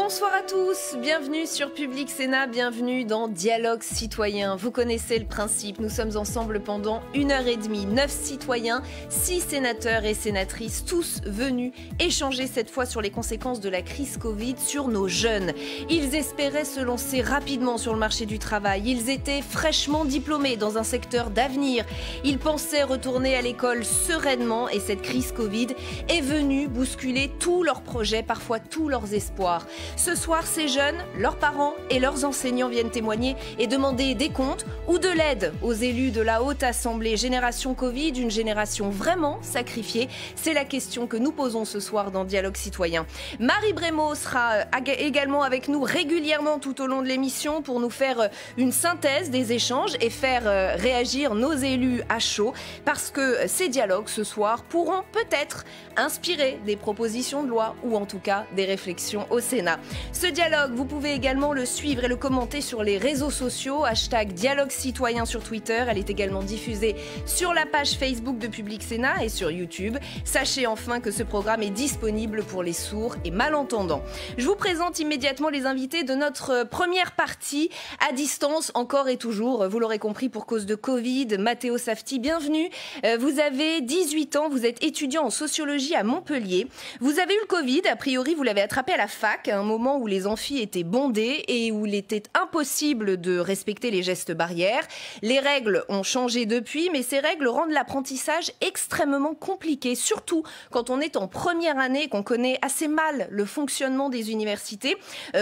Bonsoir à tous, bienvenue sur Public Sénat, bienvenue dans Dialogue Citoyen. Vous connaissez le principe, nous sommes ensemble pendant 1h30, 9 citoyens, 6 sénateurs et sénatrices, tous venus échanger cette fois sur les conséquences de la crise Covid sur nos jeunes. Ils espéraient se lancer rapidement sur le marché du travail, ils étaient fraîchement diplômés dans un secteur d'avenir, ils pensaient retourner à l'école sereinement et cette crise Covid est venue bousculer tous leurs projets, parfois tous leurs espoirs. Ce soir, ces jeunes, leurs parents et leurs enseignants viennent témoigner et demander des comptes ou de l'aide aux élus de la Haute Assemblée. Génération Covid, une génération vraiment sacrifiée. C'est la question que nous posons ce soir dans Dialogue Citoyen. Marie Brémaud sera également avec nous régulièrement tout au long de l'émission pour nous faire une synthèse des échanges et faire réagir nos élus à chaud parce que ces dialogues ce soir pourront peut-être inspirer des propositions de loi ou en tout cas des réflexions au Sénat. Ce dialogue, vous pouvez également le suivre et le commenter sur les réseaux sociaux, hashtag Dialogue Citoyen sur Twitter. Elle est également diffusée sur la page Facebook de Public Sénat et sur YouTube. Sachez enfin que ce programme est disponible pour les sourds et malentendants. Je vous présente immédiatement les invités de notre première partie à distance, encore et toujours. Vous l'aurez compris, pour cause de Covid. Matteo Safti, bienvenue. Vous avez 18 ans, vous êtes étudiant en sociologie à Montpellier. Vous avez eu le Covid, a priori vous l'avez attrapé à la fac, à un moment où les amphis étaient bondés et où il était impossible de respecter les gestes barrières. Les règles ont changé depuis, mais ces règles rendent l'apprentissage extrêmement compliqué, surtout quand on est en première année et qu'on connaît assez mal le fonctionnement des universités.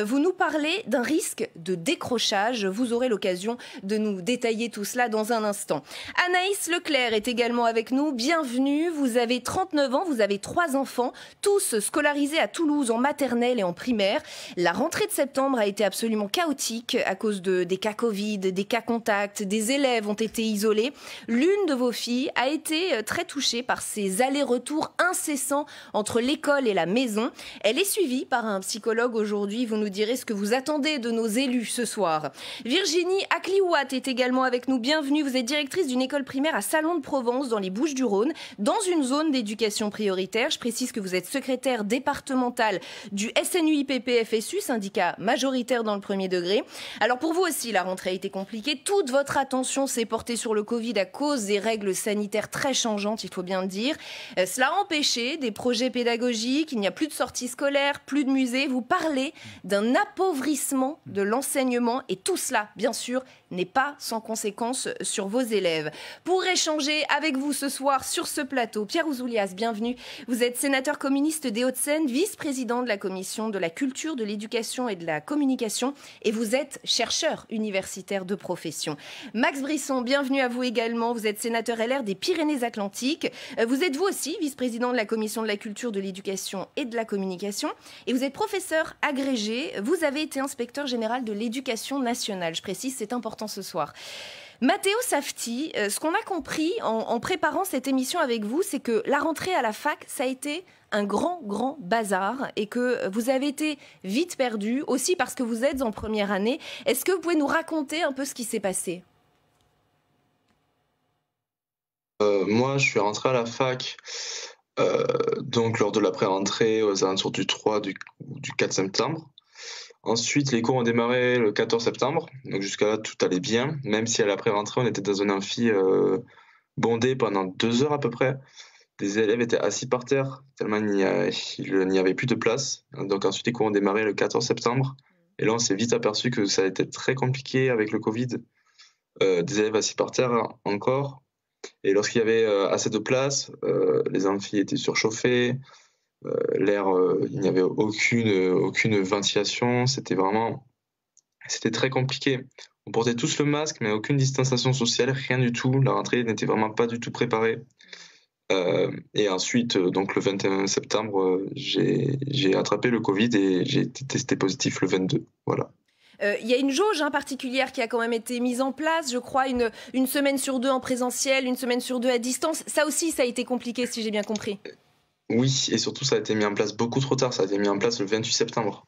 Vous nous parlez d'un risque de décrochage. Vous aurez l'occasion de nous détailler tout cela dans un instant. Anaïs Leclerc est également avec nous. Bienvenue. Vous avez 39 ans, vous avez 3 enfants, tous scolarisés à Toulouse en maternelle et en primaire. La rentrée de septembre a été absolument chaotique à cause des cas Covid, des cas contacts, des élèves ont été isolés. L'une de vos filles a été très touchée par ces allers-retours incessants entre l'école et la maison. Elle est suivie par un psychologue aujourd'hui. Vous nous direz ce que vous attendez de nos élus ce soir. Virginie Akliouat est également avec nous. Bienvenue. Vous êtes directrice d'une école primaire à Salon-de-Provence dans les Bouches-du-Rhône, dans une zone d'éducation prioritaire. Je précise que vous êtes secrétaire départementale du SNUIPP-FSU, syndicat majoritaire dans le premier degré. Alors pour vous aussi, la rentrée a été compliquée. Toute votre attention s'est portée sur le Covid à cause des règles sanitaires très changeantes, il faut bien le dire. Cela a empêché des projets pédagogiques, il n'y a plus de sorties scolaires, plus de musées. Vous parlez d'un appauvrissement de l'enseignement et tout cela, bien sûr, n'est pas sans conséquence sur vos élèves. Pour échanger avec vous ce soir sur ce plateau, Pierre Ouzoulias, bienvenue. Vous êtes sénateur communiste des Hauts-de-Seine, vice-président de la commission de la culture, de l'éducation et de la communication et vous êtes chercheur universitaire de profession. Max Brisson, bienvenue à vous également. Vous êtes sénateur LR des Pyrénées-Atlantiques. Vous êtes vous aussi vice-président de la commission de la culture, de l'éducation et de la communication et vous êtes professeur agrégé. Vous avez été inspecteur général de l'éducation nationale. Je précise, c'est important ce soir. Matteo Safti, ce qu'on a compris en préparant cette émission avec vous, c'est que la rentrée à la fac, ça a été un grand bazar et que vous avez été vite perdu, aussi parce que vous êtes en première année. Est-ce que vous pouvez nous raconter un peu ce qui s'est passé ? Moi, je suis rentré à la fac donc lors de la pré-rentrée aux alentours du 3 du 4 septembre. Ensuite, les cours ont démarré le 14 septembre, donc jusqu'à là, tout allait bien, même si à la pré-rentrée, on était dans un amphi bondé pendant 2 heures à peu près. Des élèves étaient assis par terre, tellement il n'y avait plus de place. Donc ensuite, les cours ont démarré le 14 septembre, et là, on s'est vite aperçu que ça a été très compliqué avec le Covid. Des élèves assis par terre encore, et lorsqu'il y avait assez de place, les amphis étaient surchauffés, l'air, il n'y avait aucune ventilation, c'était très compliqué. On portait tous le masque, mais aucune distanciation sociale, rien du tout. La rentrée n'était vraiment pas du tout préparée. Et ensuite, donc le 21 septembre, j'ai attrapé le Covid et j'ai été testé positif le 22. Voilà. Il y a une jauge particulière qui a quand même été mise en place, je crois, une semaine sur 2 en présentiel, une semaine sur 2 à distance. Ça aussi, ça a été compliqué, si j'ai bien compris. Oui, et surtout, ça a été mis en place beaucoup trop tard. Ça a été mis en place le 28 septembre.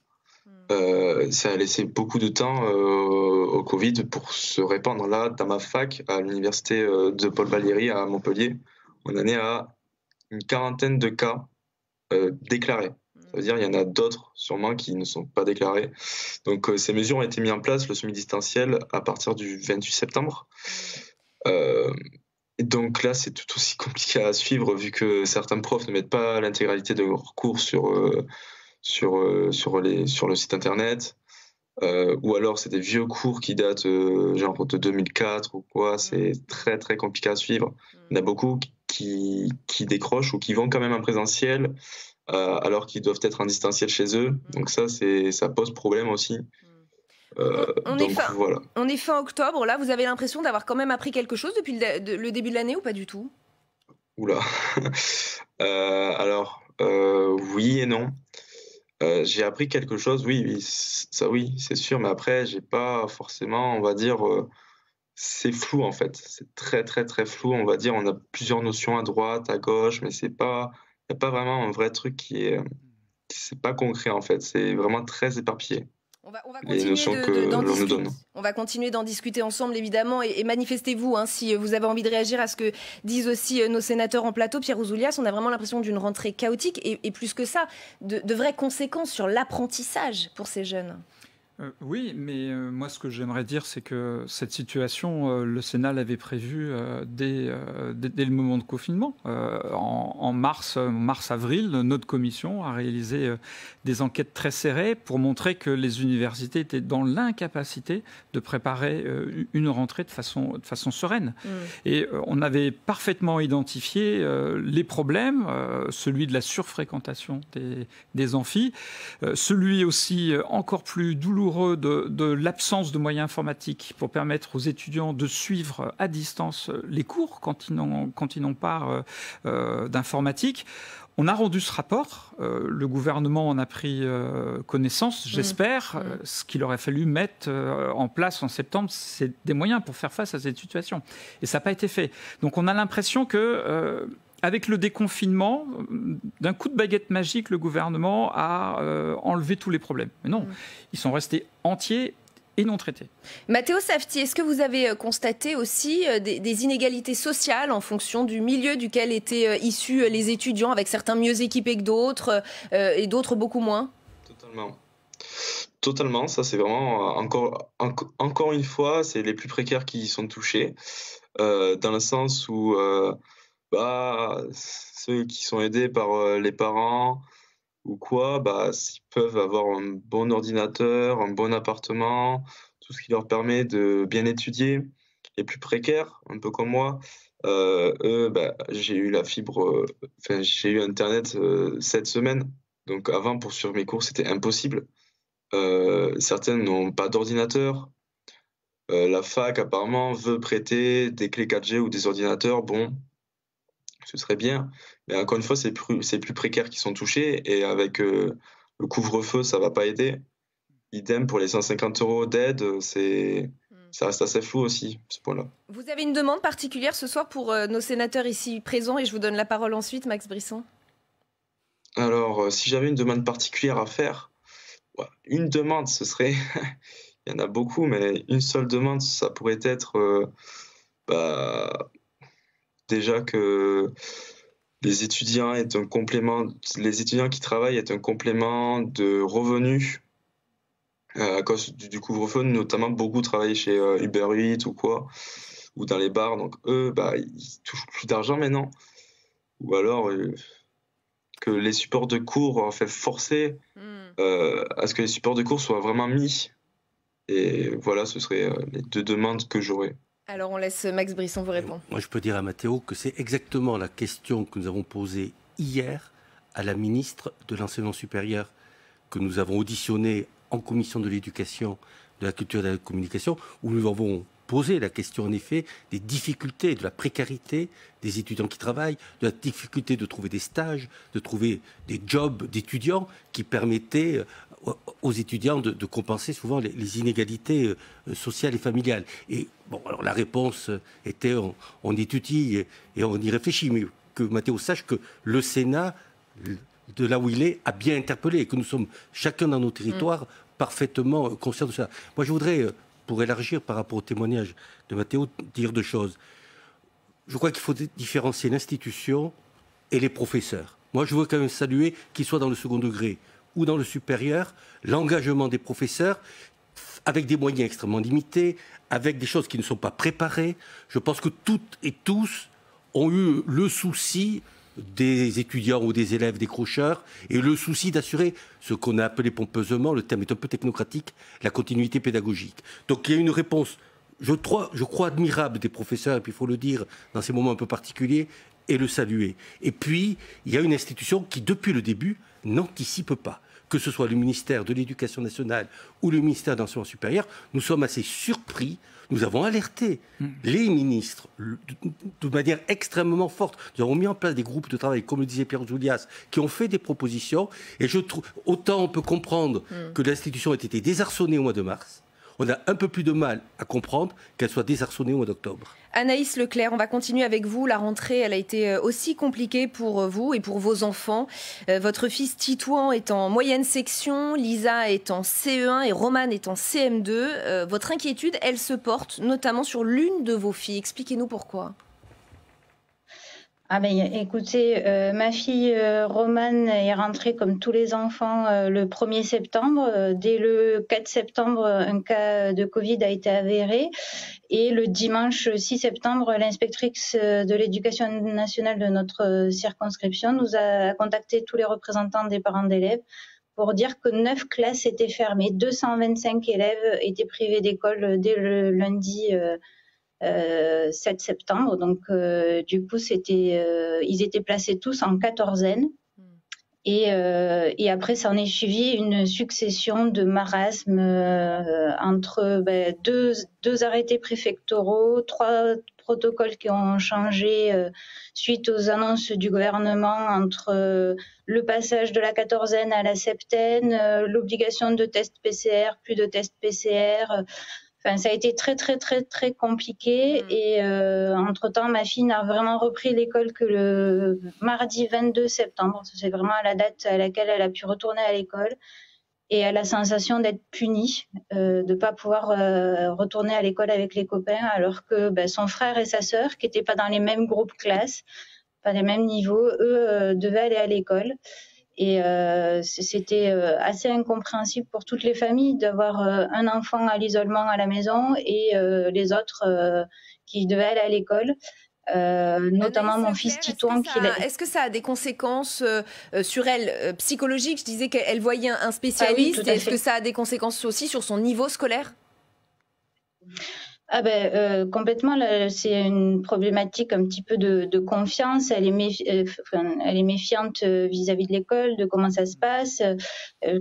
Ça a laissé beaucoup de temps au Covid pour se répandre. Là, dans ma fac, à l'université de Paul Valéry à Montpellier, on en est à une quarantaine de cas déclarés. Ça veut dire qu'il y en a d'autres, sûrement, qui ne sont pas déclarés. Donc, ces mesures ont été mises en place, le semi-distanciel, à partir du 28 septembre. Euh, et donc là, c'est tout aussi compliqué à suivre, vu que certains profs ne mettent pas l'intégralité de leurs cours sur le site internet. Ou alors c'est des vieux cours qui datent genre de 2004 ou quoi, c'est très très compliqué à suivre. Il y en a beaucoup qui décrochent ou qui vont quand même en présentiel alors qu'ils doivent être en distanciel chez eux. Donc ça pose problème aussi. Voilà. On est fin octobre, là vous avez l'impression d'avoir quand même appris quelque chose depuis le début de l'année ou pas du tout? Oula. Alors, oui et non. J'ai appris quelque chose, oui, c'est sûr, mais après, j'ai pas forcément, on va dire, c'est flou en fait. C'est très, très, très flou, on va dire. On a plusieurs notions à droite, à gauche, mais il n'y a pas vraiment un vrai truc c'est pas concret en fait. C'est vraiment très éparpillé. On va continuer d'en discuter ensemble, évidemment, et manifestez-vous si vous avez envie de réagir à ce que disent aussi nos sénateurs en plateau. Pierre Ouzoulias, on a vraiment l'impression d'une rentrée chaotique et plus que ça, de vraies conséquences sur l'apprentissage pour ces jeunes. Oui, mais moi, ce que j'aimerais dire, c'est que cette situation, le Sénat l'avait prévue dès le moment de confinement. En mars-avril, notre commission a réalisé des enquêtes très serrées pour montrer que les universités étaient dans l'incapacité de préparer une rentrée de façon sereine. Et on avait parfaitement identifié les problèmes, celui de la surfréquentation des amphis, celui aussi encore plus douloureux de l'absence de moyens informatiques pour permettre aux étudiants de suivre à distance les cours quand ils n'ont pas d'informatique. On a rendu ce rapport, le gouvernement en a pris connaissance, j'espère. Ce qu'il aurait fallu mettre en place en septembre, c'est des moyens pour faire face à cette situation. Et ça n'a pas été fait. Donc on a l'impression que... avec le déconfinement, d'un coup de baguette magique, le gouvernement a enlevé tous les problèmes. Mais non, ils sont restés entiers et non traités. Matteo Safti, est-ce que vous avez constaté aussi des inégalités sociales en fonction du milieu duquel étaient issus les étudiants, avec certains mieux équipés que d'autres et d'autres beaucoup moins? Totalement, ça c'est vraiment, encore une fois, c'est les plus précaires qui y sont touchés, dans le sens où... ceux qui sont aidés par les parents ou quoi, ils peuvent avoir un bon ordinateur, un bon appartement, tout ce qui leur permet de bien étudier. Les plus précaires, un peu comme moi, eux, j'ai eu la fibre, j'ai eu Internet cette semaine. Donc avant, pour suivre mes cours, c'était impossible. Certaines n'ont pas d'ordinateur. La fac, apparemment, veut prêter des clés 4G ou des ordinateurs. Bon, ce serait bien. Mais encore une fois, c'est plus précaires qui sont touchés. Et avec le couvre-feu, ça ne va pas aider. Idem pour les 150 € d'aide, ça reste assez flou aussi, ce point-là. Vous avez une demande particulière ce soir pour nos sénateurs ici présents, et je vous donne la parole ensuite, Max Brisson. Alors, si j'avais une demande particulière à faire, une demande, ce serait... Il y en a beaucoup, mais une seule demande, ça pourrait être... déjà que les étudiants qui travaillent est un complément de revenus à cause du couvre-feu, notamment beaucoup travaillent chez Uber Eats ou quoi, ou dans les bars, donc eux, ils touchent plus d'argent maintenant. Ou alors que les supports de cours, forcer à ce que les supports de cours soient vraiment mis. Et voilà, ce seraient les deux demandes que j'aurais. Alors on laisse Max Brisson vous répondre. Moi je peux dire à Matteo que c'est exactement la question que nous avons posée hier à la ministre de l'Enseignement supérieur, que nous avons auditionnée en commission de l'éducation, de la culture et de la communication, où nous avons posé la question en effet des difficultés, de la précarité des étudiants qui travaillent, de la difficulté de trouver des stages, de trouver des jobs d'étudiants qui permettaient aux étudiants de compenser souvent les inégalités sociales et familiales. Et bon, alors la réponse était on étudie et on y réfléchit, mais que Matteo sache que le Sénat, de là où il est, a bien interpellé et que nous sommes chacun dans nos territoires parfaitement conscients de ça. Moi, je voudrais, pour élargir par rapport au témoignage de Matteo, dire deux choses. Je crois qu'il faut différencier l'institution et les professeurs. Moi, je veux quand même saluer, qu'ils soient dans le second degré ou dans le supérieur, l'engagement des professeurs, avec des moyens extrêmement limités, avec des choses qui ne sont pas préparées. Je pense que toutes et tous ont eu le souci des étudiants ou des élèves décrocheurs et le souci d'assurer ce qu'on a appelé pompeusement, le terme est un peu technocratique, la continuité pédagogique. Donc il y a une réponse, je crois admirable des professeurs, et puis il faut le dire dans ces moments un peu particuliers, et le saluer. Et puis, il y a une institution qui, depuis le début, n'anticipe pas. Que ce soit le ministère de l'Éducation nationale ou le ministère de l'Enseignement supérieur, nous sommes assez surpris. Nous avons alerté les ministres de manière extrêmement forte. Nous avons mis en place des groupes de travail, comme le disait Pierre Ouzoulias, qui ont fait des propositions. Et je trouve, autant on peut comprendre que l'institution ait été désarçonnée au mois de mars, on a un peu plus de mal à comprendre qu'elle soit désarçonnée au mois d'octobre. Anaïs Leclerc, on va continuer avec vous. La rentrée, elle a été aussi compliquée pour vous et pour vos enfants. Votre fils Titouan est en moyenne section, Lisa est en CE1 et Romane est en CM2. Votre inquiétude, elle se porte notamment sur l'une de vos filles. Expliquez-nous pourquoi. Ah ben, écoutez, ma fille Romane est rentrée comme tous les enfants le 1er septembre. Dès le 4 septembre, un cas de Covid a été avéré. Et le dimanche 6 septembre, l'inspectrice de l'éducation nationale de notre circonscription nous a contacté tous les représentants des parents d'élèves pour dire que 9 classes étaient fermées. 225 élèves étaient privés d'école dès le lundi 7 septembre. Donc, du coup, ils étaient placés tous en quatorzaine. Et après, ça en est suivi une succession de marasmes entre deux arrêtés préfectoraux, 3 protocoles qui ont changé suite aux annonces du gouvernement entre le passage de la quatorzaine à la septaine, l'obligation de tests PCR, plus de tests PCR. Enfin, ça a été très, très, très, très compliqué. Et entre-temps, ma fille n'a vraiment repris l'école que le mardi 22 septembre. C'est vraiment la date à laquelle elle a pu retourner à l'école. Et elle a la sensation d'être punie, de ne pas pouvoir retourner à l'école avec les copains, alors que son frère et sa sœur, qui n'étaient pas dans les mêmes groupes classes, pas les mêmes niveaux, eux devaient aller à l'école. Et c'était assez incompréhensible pour toutes les familles d'avoir un enfant à l'isolement à la maison et les autres qui devaient aller à l'école. Notamment mon fils Titouan. Est-ce que ça a des conséquences sur elle psychologiques? Je disais qu'elle voyait un spécialiste. Ah oui, est-ce que ça a des conséquences aussi sur son niveau scolaire? Complètement, c'est une problématique un petit peu de confiance. Elle est méfiante vis-à-vis de l'école, de comment ça se passe.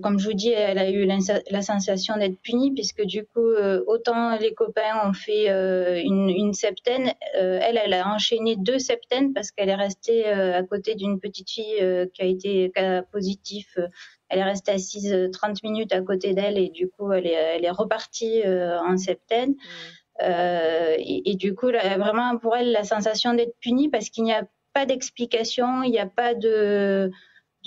Comme je vous dis, elle a eu la sensation d'être punie puisque du coup, autant les copains ont fait une septaine, elle a enchaîné 2 septaines parce qu'elle est restée à côté d'une petite fille qui a été cas positif. Elle est restée assise 30 minutes à côté d'elle et du coup, elle est repartie en septaine. Et du coup, là, vraiment pour elle, la sensation d'être punie parce qu'il n'y a pas d'explication, il n'y a pas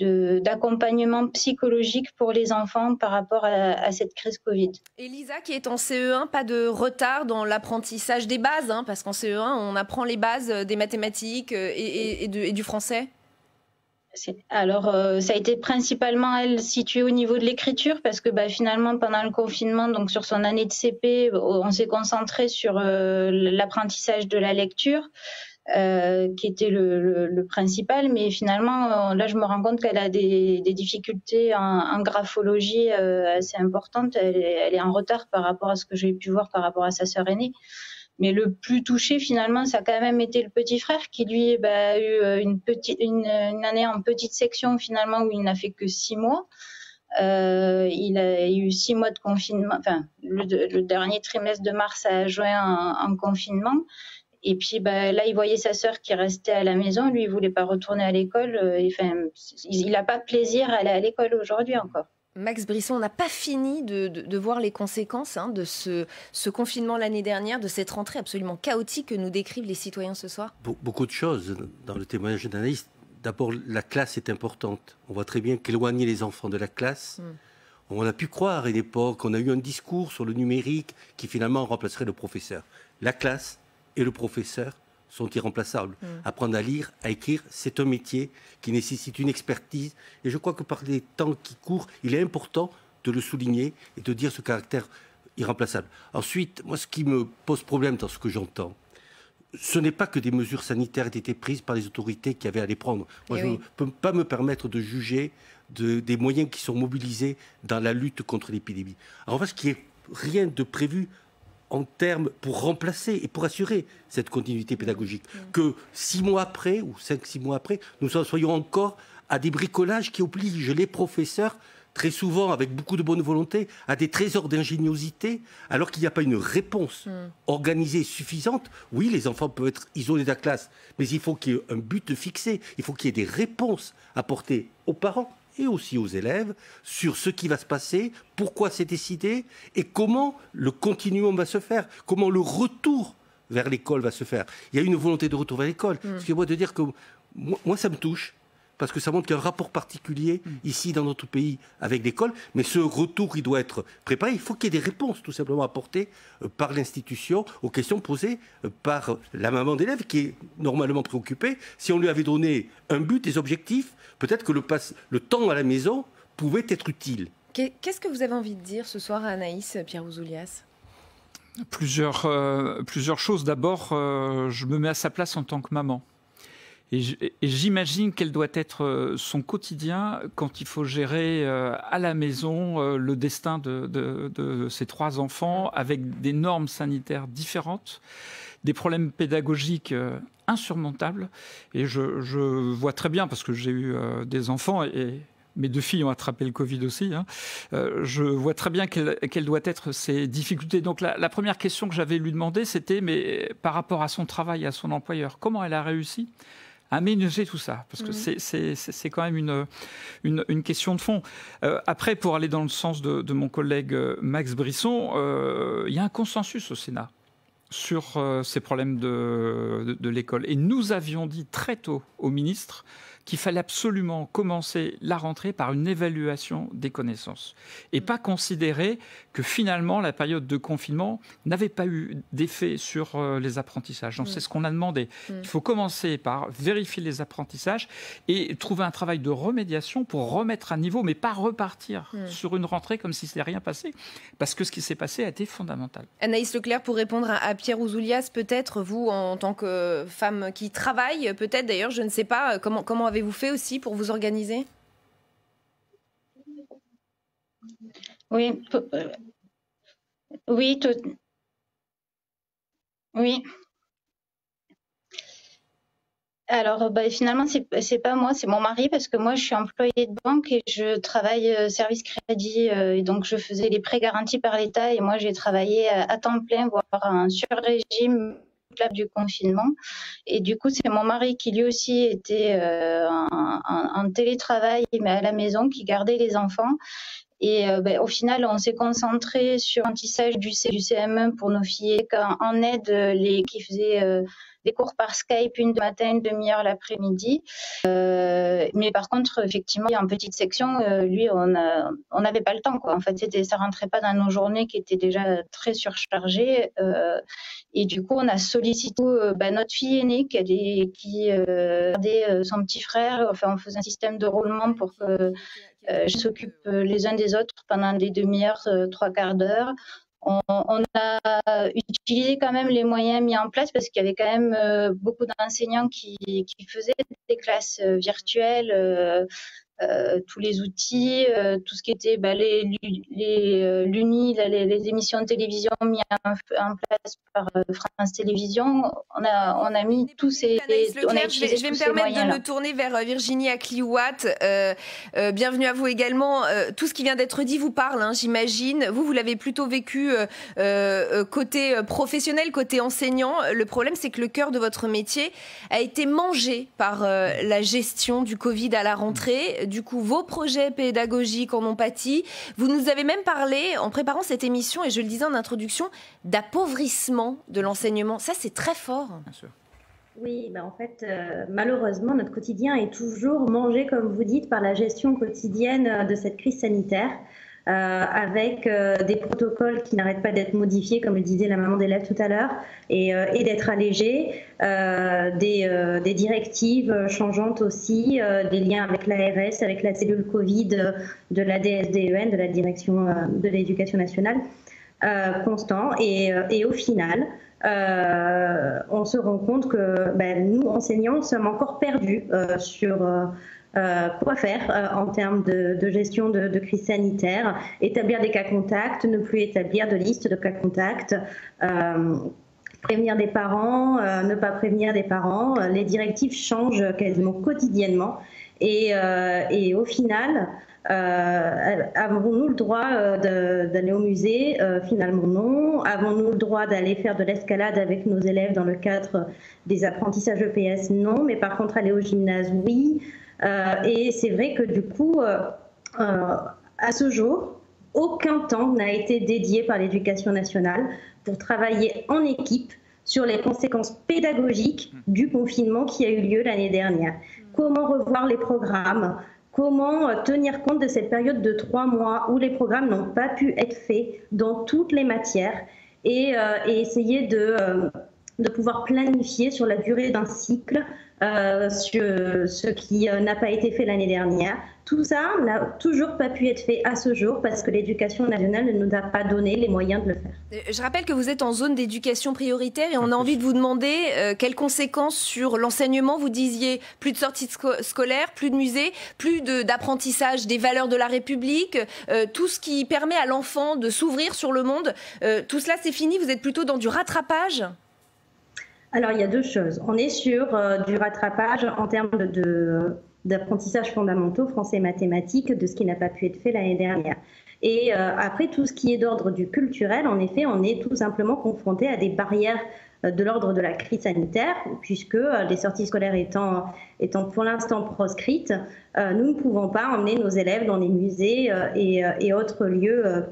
d'accompagnement psychologique pour les enfants par rapport à cette crise Covid. Et Lisa qui est en CE1, pas de retard dans l'apprentissage des bases, hein, parce qu'en CE1, on apprend les bases des mathématiques et du français. Alors, ça a été principalement, elle, située au niveau de l'écriture parce que finalement, pendant le confinement, donc sur son année de CP, on s'est concentré sur l'apprentissage de la lecture, qui était le principal. Mais finalement, là, je me rends compte qu'elle a des difficultés en graphologie assez importantes. Elle est en retard par rapport à ce que j'ai pu voir par rapport à sa sœur aînée. Mais le plus touché, finalement, ça a quand même été le petit frère qui, lui, a eu une année en petite section, finalement, où il n'a fait que 6 mois. Il a eu 6 mois de confinement. Enfin, le dernier trimestre de mars à juin en confinement. Et puis, là, il voyait sa sœur qui restait à la maison. Lui, il voulait pas retourner à l'école. Il n'a pas plaisir à aller à l'école aujourd'hui encore. Max Brisson, on n'a pas fini de voir les conséquences de ce confinement l'année dernière, de cette rentrée absolument chaotique que nous décrivent les citoyens ce soir. Beaucoup de choses dans le témoignage d'analyste. D'abord, la classe est importante. On voit très bien qu'éloigner les enfants de la classe, on a pu croire à une époque, on a eu un discours sur le numérique qui finalement remplacerait le professeur. La classe et le professeur sont irremplaçables. Apprendre à lire, à écrire, c'est un métier qui nécessite une expertise. Et je crois que par les temps qui courent, il est important de le souligner et de dire ce caractère irremplaçable. Ensuite, moi, ce qui me pose problème dans ce que j'entends, ce n'est pas que des mesures sanitaires aient été prises par les autorités qui avaient à les prendre. Moi, je ne peux pas me permettre de juger des moyens qui sont mobilisés dans la lutte contre l'épidémie. En revanche, qu'il n'y ait rien de prévu en termes pour remplacer et pour assurer cette continuité pédagogique. Que 6 mois après, ou 5-6 mois après, nous en soyons encore à des bricolages qui obligent les professeurs, très souvent avec beaucoup de bonne volonté, à des trésors d'ingéniosité, alors qu'il n'y a pas une réponse organisée suffisante. Oui, les enfants peuvent être isolés de la classe, mais il faut qu'il y ait un but fixé, il faut qu'il y ait des réponses apportées aux parents et aussi aux élèves sur ce qui va se passer, pourquoi c'est décidé et comment le continuum va se faire, comment le retour vers l'école va se faire. Il y a une volonté de retour vers l'école. Ce qui est moi de dire que moi, ça me touche, parce que ça montre qu'il y a un rapport particulier ici dans notre pays avec l'école, mais ce retour, il doit être préparé. Il faut qu'il y ait des réponses tout simplement apportées par l'institution aux questions posées par la maman d'élève qui est normalement préoccupée. Si on lui avait donné un but, des objectifs, peut-être que le temps à la maison pouvait être utile. Qu'est-ce que vous avez envie de dire ce soir à Anaïs Pierre-Ouzoulias ? Plusieurs choses. D'abord, je me mets à sa place en tant que maman. Et j'imagine quel doit être son quotidien quand il faut gérer à la maison le destin de ses 3 enfants avec des normes sanitaires différentes, des problèmes pédagogiques insurmontables. Et je vois très bien, parce que j'ai eu des enfants et mes 2 filles ont attrapé le Covid aussi, je vois très bien quelles doivent être ces difficultés. Donc la première question que j'avais lui demandé, c'était, mais par rapport à son travail, à son employeur, comment elle a réussi à ménager tout ça, parce que c'est quand même une question de fond. Après, pour aller dans le sens de mon collègue Max Brisson, il y a un consensus au Sénat sur ces problèmes de l'école. Et nous avions dit très tôt au ministre qu'il fallait absolument commencer la rentrée par une évaluation des connaissances et pas considérer que finalement la période de confinement n'avait pas eu d'effet sur les apprentissages. Donc c'est ce qu'on a demandé. Il faut commencer par vérifier les apprentissages et trouver un travail de remédiation pour remettre à niveau, mais pas repartir sur une rentrée comme si c'était rien passé, parce que ce qui s'est passé a été fondamental. Anaïs Leclerc, pour répondre à Pierre Ouzoulias, peut-être vous en tant que femme qui travaille, peut-être d'ailleurs, je ne sais pas, comment avez-vous fait aussi pour vous organiser ? Oui. Alors, finalement, c'est pas moi, c'est mon mari, parce que moi, je suis employée de banque et je travaille service crédit. Et donc, je faisais les prêts garantis par l'État et moi, j'ai travaillé à temps plein, voire un sur-régime du confinement. Et du coup, c'est mon mari qui lui aussi était en télétravail, mais à la maison, qui gardait les enfants. Et au final, on s'est concentré sur l'apprentissage du CM1 pour nos filles, en aide qui faisaient des cours par Skype, une de matin, une demi-heure l'après-midi. Mais par contre, effectivement, en petite section, lui, on n'avait pas le temps, quoi. En fait, ça rentrait pas dans nos journées qui étaient déjà très surchargées. Et du coup, on a sollicité notre fille aînée qui gardait son petit frère. Enfin, on faisait un système de roulement pour que je s'occupe les uns des autres pendant des demi-heures, 3/4 d'heure. On a utilisé quand même les moyens mis en place parce qu'il y avait quand même beaucoup d'enseignants qui faisaient des classes virtuelles, tous les outils, tout ce qui était l'UNI, les émissions de télévision mises en place par France Télévisions. On a mis tous ces... Je vais me permettre de me tourner vers Virginie Acliouat. Bienvenue à vous également. Tout ce qui vient d'être dit vous parle, j'imagine. Vous l'avez plutôt vécu côté professionnel, côté enseignant. Le problème, c'est que le cœur de votre métier a été mangé par la gestion du Covid à la rentrée. Du coup, vos projets pédagogiques en ont pâti. Vous nous avez même parlé, en préparant cette émission, et je le disais en introduction, d'appauvrissement de l'enseignement. Ça, c'est très fort. Bien sûr. Oui, en fait, malheureusement, notre quotidien est toujours mangé, comme vous dites, par la gestion quotidienne de cette crise sanitaire. avec des protocoles qui n'arrêtent pas d'être modifiés, comme le disait la maman d'élève tout à l'heure, et d'être allégés, des directives changeantes aussi, des liens avec l'ARS, avec la cellule Covid de la DSDEN, de la Direction de l'Éducation nationale, constant. Et au final, on se rend compte que nous, enseignants, sommes encore perdus sur quoi faire en termes de gestion de crise sanitaire, établir des cas contacts, ne plus établir de liste de cas contacts, prévenir des parents, ne pas prévenir des parents. Les directives changent quasiment quotidiennement et au final, avons-nous le droit d'aller au musée? Finalement non. Avons-nous le droit d'aller faire de l'escalade avec nos élèves dans le cadre des apprentissages EPS? Non. Mais par contre, aller au gymnase, oui. Et c'est vrai que du coup, à ce jour, aucun temps n'a été dédié par l'Éducation nationale pour travailler en équipe sur les conséquences pédagogiques du confinement qui a eu lieu l'année dernière. Comment revoir les programmes? Comment tenir compte de cette période de 3 mois où les programmes n'ont pas pu être faits dans toutes les matières et essayer de pouvoir planifier sur la durée d'un cycle sur ce qui n'a pas été fait l'année dernière. Tout ça n'a toujours pas pu être fait à ce jour parce que l'Éducation nationale ne nous a pas donné les moyens de le faire. Je rappelle que vous êtes en zone d'éducation prioritaire et on a envie de vous demander quelles conséquences sur l'enseignement. Vous disiez plus de sorties scolaires, plus de musées, plus d'apprentissage des valeurs de la République, tout ce qui permet à l'enfant de s'ouvrir sur le monde. Tout cela, c'est fini. Vous êtes plutôt dans du rattrapage? Alors, il y a 2 choses. On est sur du rattrapage en termes d'apprentissage fondamentaux, français et mathématiques, de ce qui n'a pas pu être fait l'année dernière. Et après, tout ce qui est d'ordre du culturel, en effet, on est tout simplement confronté à des barrières de l'ordre de la crise sanitaire, puisque les sorties scolaires étant pour l'instant proscrites, nous ne pouvons pas emmener nos élèves dans les musées et autres lieux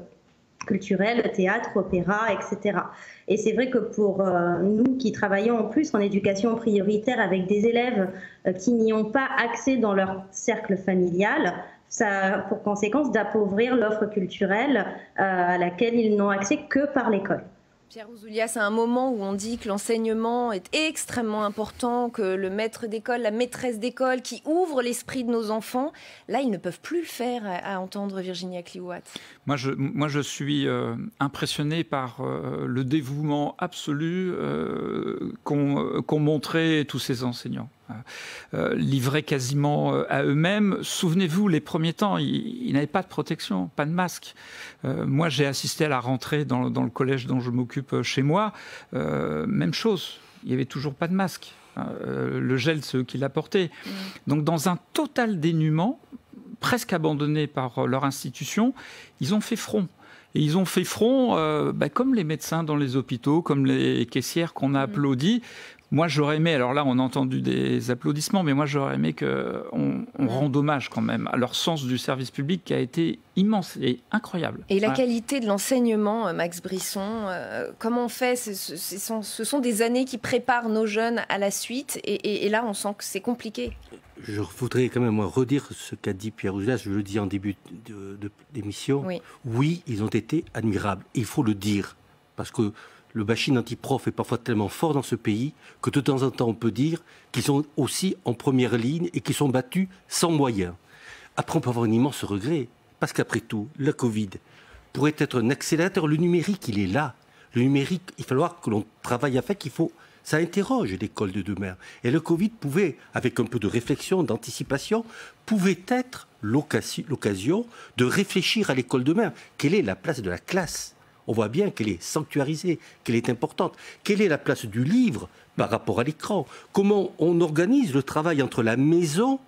culturels, théâtre, opéra, etc. Et c'est vrai que pour nous qui travaillons en plus en éducation prioritaire avec des élèves qui n'y ont pas accès dans leur cercle familial, ça a pour conséquence d'appauvrir l'offre culturelle à laquelle ils n'ont accès que par l'école. Pierre Ouzoulias, c'est un moment où on dit que l'enseignement est extrêmement important, que le maître d'école, la maîtresse d'école qui ouvre l'esprit de nos enfants, là, ils ne peuvent plus le faire, à entendre Virginia Kliwat. Moi, je suis impressionné par le dévouement absolu qu'ont montré tous ces enseignants. Livrés quasiment à eux-mêmes. Souvenez-vous, les premiers temps, ils n'avaient pas de protection, pas de masque. Moi, j'ai assisté à la rentrée dans le collège dont je m'occupe chez moi. Même chose, il n'y avait toujours pas de masque. Le gel, c'est eux qui l'apportaient. Donc, dans un total dénuement, presque abandonnés par leur institution, ils ont fait front. Et ils ont fait front comme les médecins dans les hôpitaux, comme les caissières qu'on a applaudi. Moi, j'aurais aimé, alors là, on a entendu des applaudissements, mais moi, j'aurais aimé qu'on rende hommage quand même à leur sens du service public qui a été immense et incroyable. Et la qualité de l'enseignement, Max Brisson, comment on fait? Ce sont des années qui préparent nos jeunes à la suite et là, on sent que c'est compliqué. Je voudrais quand même redire ce qu'a dit Pierre Ouzoulias, je le dis en début d'émission. Oui, ils ont été admirables, il faut le dire, parce que le bashing anti-prof est parfois tellement fort dans ce pays que de temps en temps on peut dire qu'ils sont aussi en première ligne et qu'ils sont battus sans moyens. Après on peut avoir un immense regret, parce qu'après tout, la Covid pourrait être un accélérateur. Le numérique, il est là. Le numérique, il va falloir que l'on travaille avec, ça interroge l'école de demain. Et le Covid pouvait, avec un peu de réflexion, d'anticipation, pouvait être l'occasion de réfléchir à l'école de demain. Quelle est la place de la classe ? On voit bien qu'elle est sanctuarisée, qu'elle est importante. Quelle est la place du livre par rapport à l'écran? Comment on organise le travail entre la maison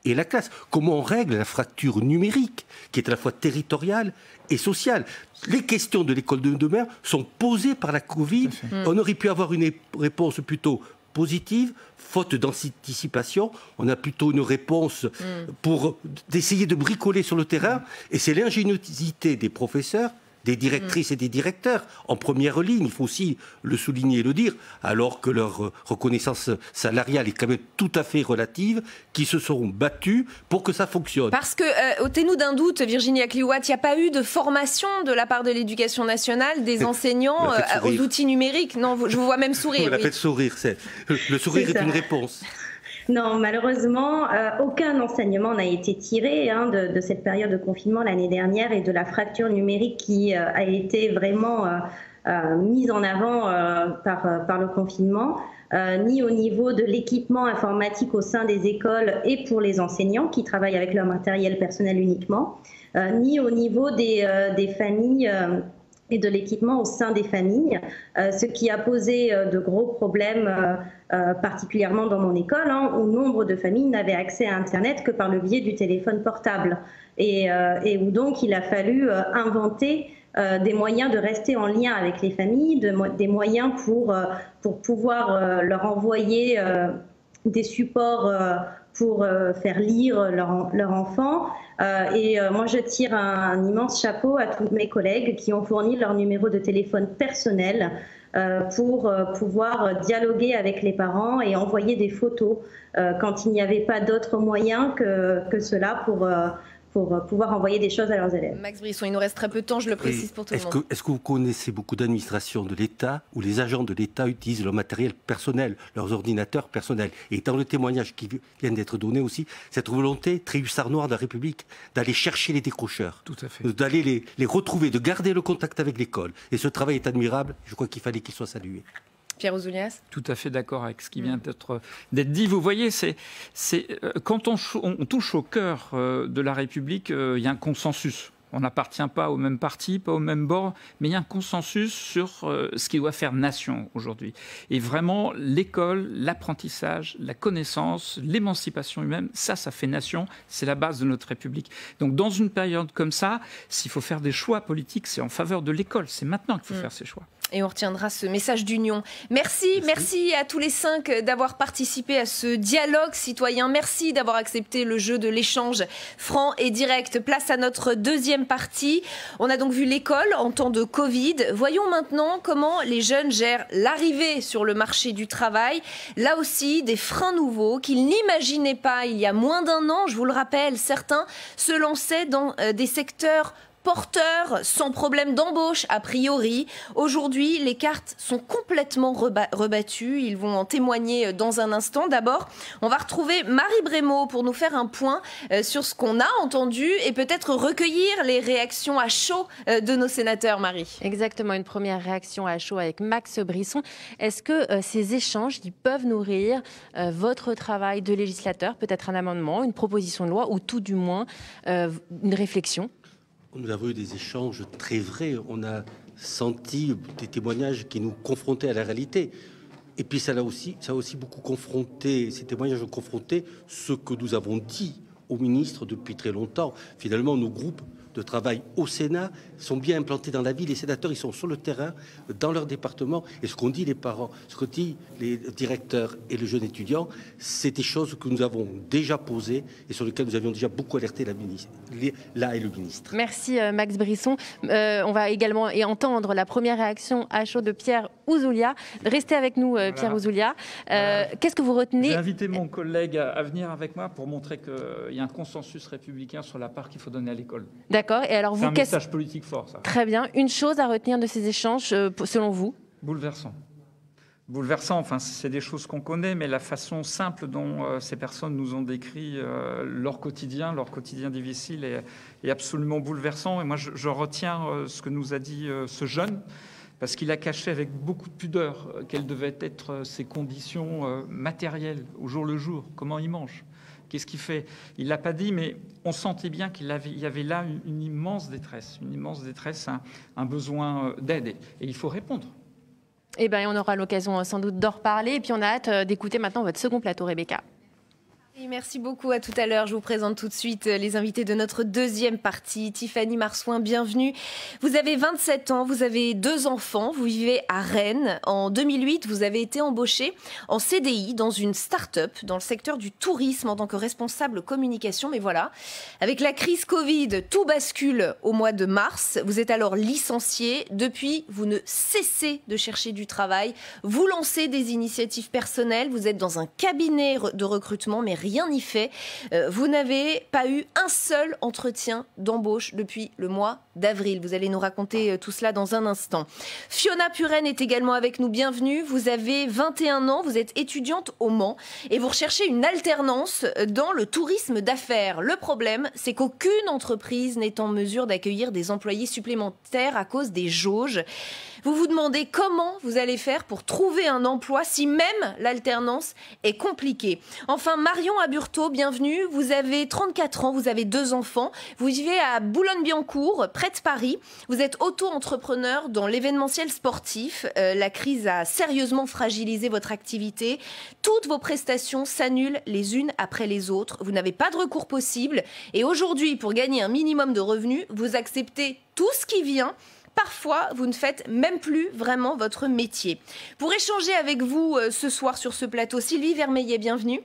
et la classe? Comment on règle la fracture numérique, qui est à la fois territoriale et sociale? Les questions de l'école de demain sont posées par la Covid. On aurait pu avoir une réponse plutôt positive, faute d'anticipation. On a plutôt une réponse d'essayer de bricoler sur le terrain. Et c'est l'ingéniosité des professeurs, des directrices et des directeurs en première ligne, il faut aussi le souligner et le dire, alors que leur reconnaissance salariale est quand même tout à fait relative, qui se sont battus pour que ça fonctionne. Parce que, ôtez-nous d'un doute, Virginie Akliouat, il n'y a pas eu de formation de la part de l'Éducation nationale, des enseignants aux outils numériques. Non, je vous vois même sourire. Vous la faites sourire, le sourire est une réponse. Non, malheureusement, aucun enseignement n'a été tiré de cette période de confinement l'année dernière et de la fracture numérique qui a été vraiment mise en avant par le confinement, ni au niveau de l'équipement informatique au sein des écoles et pour les enseignants qui travaillent avec leur matériel personnel uniquement, ni au niveau des familles et de l'équipement au sein des familles, ce qui a posé de gros problèmes, particulièrement dans mon école, où nombre de familles n'avaient accès à Internet que par le biais du téléphone portable, et où donc il a fallu inventer des moyens de rester en lien avec les familles, des moyens pour pouvoir leur envoyer des supports pour faire lire leur enfant. Moi, je tire un immense chapeau à tous mes collègues qui ont fourni leur numéro de téléphone personnel pour pouvoir dialoguer avec les parents et envoyer des photos quand il n'y avait pas d'autre moyen que cela pour pouvoir envoyer des choses à leurs élèves. Max Brisson, il nous reste très peu de temps, je le précise pour tout le monde. Est-ce que vous connaissez beaucoup d'administrations de l'État où les agents de l'État utilisent leur matériel personnel, leurs ordinateurs personnels? Et dans le témoignage qui vient d'être donné aussi, cette volonté très hussard noir de la République d'aller chercher les décrocheurs, tout à fait, d'aller les retrouver, de garder le contact avec l'école. Et ce travail est admirable, je crois qu'il fallait qu'il soit salué. Pierre Ouzoulias ? Tout à fait d'accord avec ce qui vient d'être dit. Vous voyez, quand on touche au cœur de la République, il y a un consensus. On n'appartient pas au même parti, pas au même bord, mais il y a un consensus sur ce qui doit faire nation aujourd'hui. Et vraiment, l'école, l'apprentissage, la connaissance, l'émancipation humaine, ça fait nation, c'est la base de notre République. Donc dans une période comme ça, s'il faut faire des choix politiques, c'est en faveur de l'école. C'est maintenant qu'il faut faire ces choix. Et on retiendra ce message d'union. Merci à tous les 5 d'avoir participé à ce dialogue citoyen. Merci d'avoir accepté le jeu de l'échange franc et direct. Place à notre deuxième partie. On a donc vu l'école en temps de Covid. Voyons maintenant comment les jeunes gèrent l'arrivée sur le marché du travail. Là aussi, des freins nouveaux qu'ils n'imaginaient pas il y a moins d'un an. Je vous le rappelle, certains se lançaient dans des secteurs porteurs, sans problème d'embauche a priori. Aujourd'hui, les cartes sont complètement rebattues. Ils vont en témoigner dans un instant. D'abord, on va retrouver Marie Brémaud pour nous faire un point sur ce qu'on a entendu et peut-être recueillir les réactions à chaud de nos sénateurs, Marie. Exactement, une première réaction à chaud avec Max Brisson. Est-ce que ces échanges ils peuvent nourrir votre travail de législateur, peut-être un amendement, une proposition de loi ou tout du moins une réflexion ? Nous avons eu des échanges très vrais. On a senti des témoignages qui nous confrontaient à la réalité. Et puis ça a aussi beaucoup confronté, ces témoignages ont confronté ce que nous avons dit au ministre depuis très longtemps. Finalement, nos groupes de travail au Sénat sont bien implantés dans la ville. Les sénateurs, ils sont sur le terrain, dans leur département. Et ce qu'ont dit les parents, ce qu'ont dit les directeurs et le jeune étudiant, c'est des choses que nous avons déjà posées et sur lesquelles nous avions déjà beaucoup alerté là et le ministre. Merci Max Brisson. On va également entendre la première réaction à chaud de Pierre Ouzoulias. Restez avec nous, Pierre Ouzoulias. Qu'est-ce que vous retenez ? J'ai invité mon collègue à venir avec moi pour montrer qu'il y a un consensus républicain sur la part qu'il faut donner à l'école. D'accord. Et alors, c'est un message politique fort, ça. Très bien. Une chose à retenir de ces échanges, selon vous ? Bouleversant. Enfin, c'est des choses qu'on connaît, mais la façon simple dont ces personnes nous ont décrit leur quotidien difficile est absolument bouleversant. Et moi, je retiens ce que nous a dit ce jeune, parce qu'il a caché avec beaucoup de pudeur quelles devaient être ses conditions matérielles au jour le jour, comment il mange. Qu'est-ce qu'il fait ? Il ne l'a pas dit, mais on sentait bien qu'il y avait là une immense détresse, un besoin d'aide. Et il faut répondre. Eh bien, on aura l'occasion sans doute d'en reparler. Et puis, on a hâte d'écouter maintenant votre second plateau, Rebecca. Et merci beaucoup, à tout à l'heure. Je vous présente tout de suite les invités de notre deuxième partie. Tiffany Marsouin, bienvenue. Vous avez 27 ans, vous avez 2 enfants, vous vivez à Rennes. En 2008, vous avez été embauchée en CDI dans une start-up dans le secteur du tourisme en tant que responsable communication. Mais voilà, avec la crise Covid, tout bascule au mois de mars. Vous êtes alors licenciée. Depuis, vous ne cessez de chercher du travail. Vous lancez des initiatives personnelles. Vous êtes dans un cabinet de recrutement, mais rien n'y fait. Vous n'avez pas eu un seul entretien d'embauche depuis le mois d'avril. Vous allez nous raconter tout cela dans un instant. Fiona Puren est également avec nous. Bienvenue. Vous avez 21 ans, vous êtes étudiante au Mans et vous recherchez une alternance dans le tourisme d'affaires. Le problème, c'est qu'aucune entreprise n'est en mesure d'accueillir des employés supplémentaires à cause des jauges. Vous vous demandez comment vous allez faire pour trouver un emploi si même l'alternance est compliquée. Enfin, Marion Aburto, bienvenue. Vous avez 34 ans, vous avez 2 enfants. Vous vivez à Boulogne-Billancourt, près de Paris. Vous êtes auto-entrepreneur dans l'événementiel sportif. La crise a sérieusement fragilisé votre activité. Toutes vos prestations s'annulent les unes après les autres. Vous n'avez pas de recours possible. Et aujourd'hui, pour gagner un minimum de revenus, vous acceptez tout ce qui vient. Parfois, vous ne faites même plus vraiment votre métier. Pour échanger avec vous ce soir sur ce plateau, Sylvie Vermeillet, bienvenue.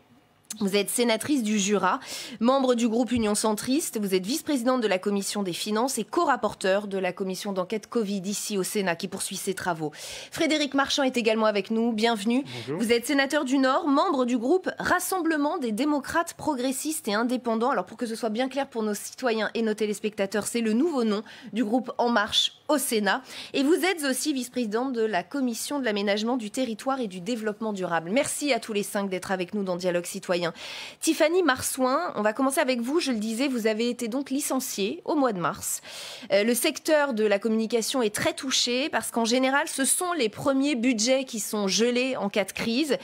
Vous êtes sénatrice du Jura, membre du groupe Union Centriste, vous êtes vice-présidente de la Commission des Finances et co-rapporteur de la Commission d'enquête Covid ici au Sénat qui poursuit ses travaux. Frédéric Marchand est également avec nous, bienvenue. Bonjour. Vous êtes sénateur du Nord, membre du groupe Rassemblement des démocrates progressistes et indépendants. Alors pour que ce soit bien clair pour nos citoyens et nos téléspectateurs, c'est le nouveau nom du groupe En Marche au Sénat. Et vous êtes aussi vice-présidente de la Commission de l'aménagement du territoire et du développement durable. Merci à tous les 5 d'être avec nous dans Dialogue Citoyen. Tiffany Marsouin, on va commencer avec vous. Je le disais, vous avez été donc licenciée au mois de mars. Le secteur de la communication est très touché parce qu'en général, ce sont les premiers budgets qui sont gelés en cas de crise.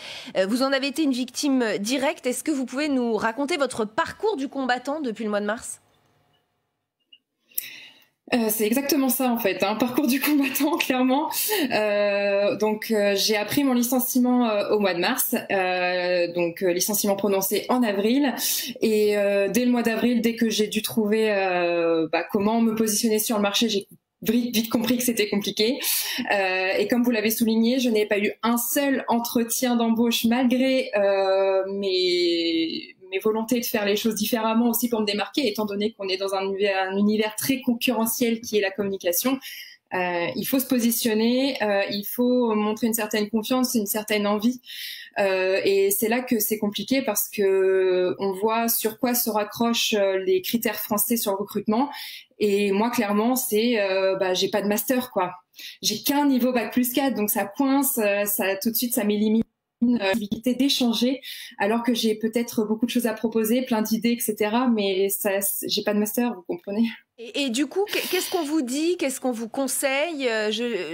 Vous en avez été une victime directe. Est-ce que vous pouvez nous raconter votre parcours du combattant depuis le mois de mars ? C'est exactement ça en fait, parcours du combattant clairement. J'ai appris mon licenciement au mois de mars, licenciement prononcé en avril. Et dès le mois d'avril, dès que j'ai dû trouver comment me positionner sur le marché, j'ai vite compris que c'était compliqué. Et comme vous l'avez souligné, je n'ai pas eu un seul entretien d'embauche malgré mes volontés de faire les choses différemment aussi pour me démarquer, étant donné qu'on est dans un univers très concurrentiel qui est la communication. Il faut se positionner, il faut montrer une certaine confiance, une certaine envie. Et c'est là que c'est compliqué parce que on voit sur quoi se raccrochent les critères français sur le recrutement. Et moi, clairement, c'est j'ai pas de master, quoi. J'ai qu'un niveau Bac+4, donc ça coince, ça tout de suite, ça m'élimine une possibilité d'échanger, alors que j'ai peut-être beaucoup de choses à proposer, plein d'idées, etc. Mais ça, j'ai pas de master, vous comprenez. Et du coup, qu'est-ce qu'on vous dit, qu'est-ce qu'on vous conseille ?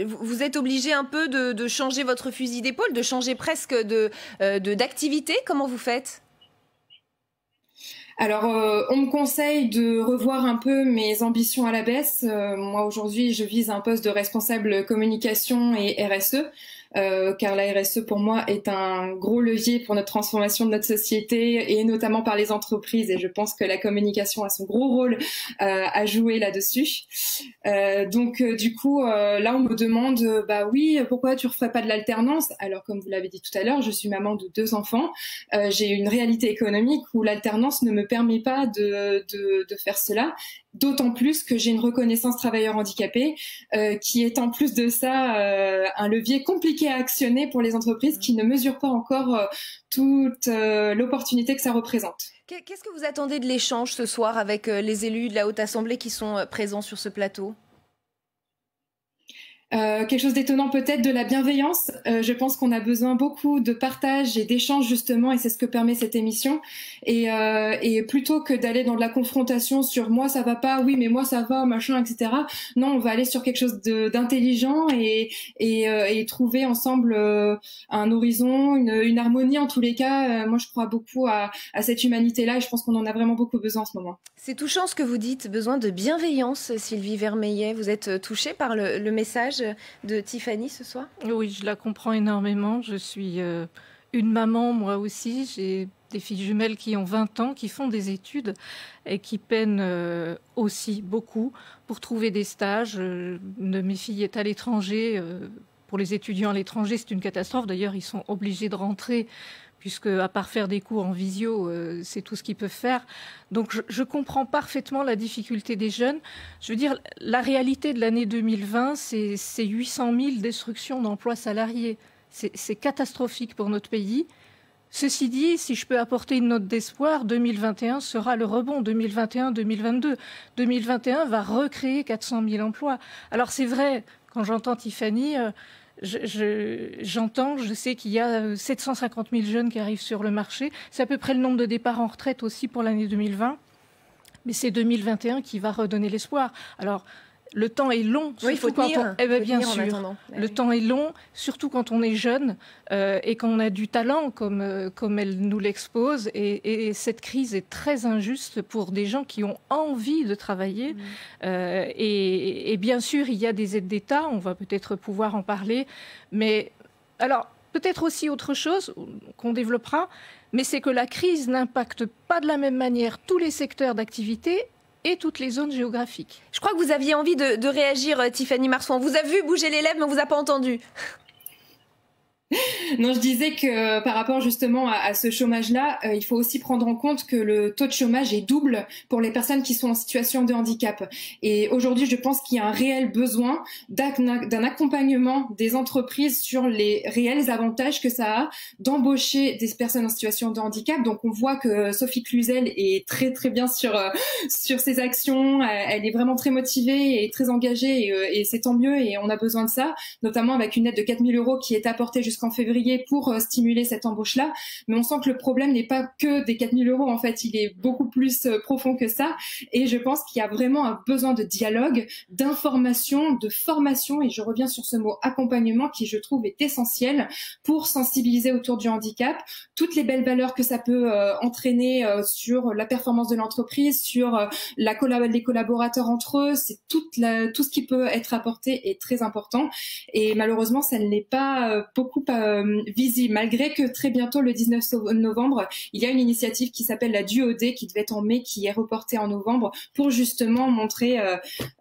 Vous êtes obligé un peu de changer votre fusil d'épaule, de changer presque d'activité. Comment vous faites ? Alors, on me conseille de revoir un peu mes ambitions à la baisse. Moi, aujourd'hui, je vise un poste de responsable communication et RSE. Car la RSE pour moi est un gros levier pour notre transformation de notre société et notamment par les entreprises, et je pense que la communication a son gros rôle à jouer là-dessus. Du coup, là on me demande oui, pourquoi tu referais pas de l'alternance? Alors comme vous l'avez dit tout à l'heure, je suis maman de 2 enfants, j'ai une réalité économique où l'alternance ne me permet pas de faire cela. D'autant plus que j'ai une reconnaissance travailleur handicapé qui est en plus de ça un levier compliqué à actionner pour les entreprises qui ne mesurent pas encore toute l'opportunité que ça représente. Qu'est-ce que vous attendez de l'échange ce soir avec les élus de la Haute Assemblée qui sont présents sur ce plateau ? Quelque chose d'étonnant peut-être, de la bienveillance. Je pense qu'on a besoin beaucoup de partage et d'échange justement, et c'est ce que permet cette émission. Et plutôt que d'aller dans de la confrontation sur moi ça va pas, oui mais moi ça va, machin, etc. Non, on va aller sur quelque chose d'intelligent et trouver ensemble un horizon, une harmonie en tous les cas. Moi je crois beaucoup à cette humanité-là et je pense qu'on en a vraiment beaucoup besoin en ce moment. C'est touchant ce que vous dites, besoin de bienveillance, Sylvie Vermeillet. Vous êtes touchée par le message de Tiffany ce soir ? Oui, je la comprends énormément. Je suis une maman, moi aussi. J'ai des filles jumelles qui ont 20 ans, qui font des études et qui peinent aussi beaucoup pour trouver des stages. Une de mes filles est à l'étranger. Pour les étudiants à l'étranger, c'est une catastrophe. D'ailleurs, ils sont obligés de rentrer puisque, à part faire des cours en visio, c'est tout ce qu'ils peuvent faire. Donc, je comprends parfaitement la difficulté des jeunes. Je veux dire, la réalité de l'année 2020, c'est 800 000 destructions d'emplois salariés. C'est catastrophique pour notre pays. Ceci dit, si je peux apporter une note d'espoir, 2021 sera le rebond, 2021-2022. 2021 va recréer 400 000 emplois. Alors, c'est vrai, quand j'entends Tiffany... J'entends, je sais qu'il y a 750 000 jeunes qui arrivent sur le marché. C'est à peu près le nombre de départs en retraite aussi pour l'année 2020. Mais c'est 2021 qui va redonner l'espoir. Alors, le temps est long. Oui, il faut tenir. Bien sûr. Le temps est long, surtout quand on est jeune et qu'on a du talent, comme elle nous l'expose. Et cette crise est très injuste pour des gens qui ont envie de travailler. Et bien sûr, il y a des aides d'État. On va peut-être pouvoir en parler. Mais alors, peut-être aussi autre chose qu'on développera, mais c'est que la crise n'impacte pas de la même manière tous les secteurs d'activité et toutes les zones géographiques. Je crois que vous aviez envie de réagir, Tiffany Marson. On vous a vu bouger les lèvres, mais on ne vous a pas entendu. Non, je disais que par rapport justement à ce chômage-là, il faut aussi prendre en compte que le taux de chômage est double pour les personnes qui sont en situation de handicap. Et aujourd'hui, je pense qu'il y a un réel besoin d'un accompagnement des entreprises sur les réels avantages que ça a d'embaucher des personnes en situation de handicap. Donc, on voit que Sophie Cluzel est très très bien sur ses actions. Elle est vraiment très motivée et très engagée et c'est tant mieux. Et on a besoin de ça, notamment avec une aide de 4 000 € qui est apportée jusqu'en février pour stimuler cette embauche-là. Mais on sent que le problème n'est pas que des 4 000 €. En fait, il est beaucoup plus profond que ça. Et je pense qu'il y a vraiment un besoin de dialogue, d'information, de formation. Et je reviens sur ce mot accompagnement qui, je trouve, est essentiel pour sensibiliser autour du handicap. Toutes les belles valeurs que ça peut entraîner sur la performance de l'entreprise, sur les collaborateurs entre eux. C'est tout ce qui peut être apporté est très important. Et malheureusement, ça ne l'est pas beaucoup visible, malgré que très bientôt, le 19 novembre, il y a une initiative qui s'appelle la DUOD, qui devait être en mai, qui est reportée en novembre, pour justement montrer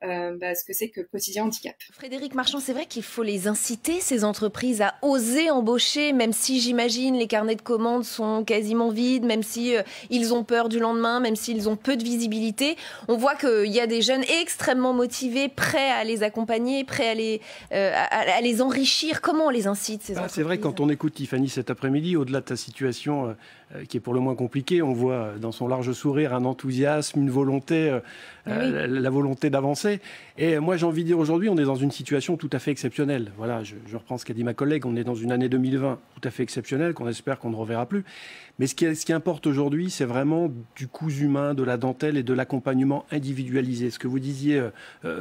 ce que c'est que le quotidien handicap. Frédéric Marchand, c'est vrai qu'il faut les inciter, ces entreprises, à oser embaucher, même si j'imagine les carnets de commandes sont quasiment vides, même si ils ont peur du lendemain, même s'ils ont peu de visibilité. On voit qu'il y a des jeunes extrêmement motivés, prêts à les accompagner, prêts à les enrichir. Comment on les incite, ces entreprises ? C'est vrai, quand on écoute Tiffany cet après-midi, au-delà de ta situation qui est pour le moins compliquée, on voit dans son large sourire un enthousiasme, une volonté, la volonté d'avancer. Et moi, j'ai envie de dire aujourd'hui, on est dans une situation tout à fait exceptionnelle. Voilà, je reprends ce qu'a dit ma collègue, on est dans une année 2020 tout à fait exceptionnelle, qu'on espère qu'on ne reverra plus. Mais ce qui importe aujourd'hui, c'est vraiment du cousu humain, de la dentelle et de l'accompagnement individualisé. Ce que vous disiez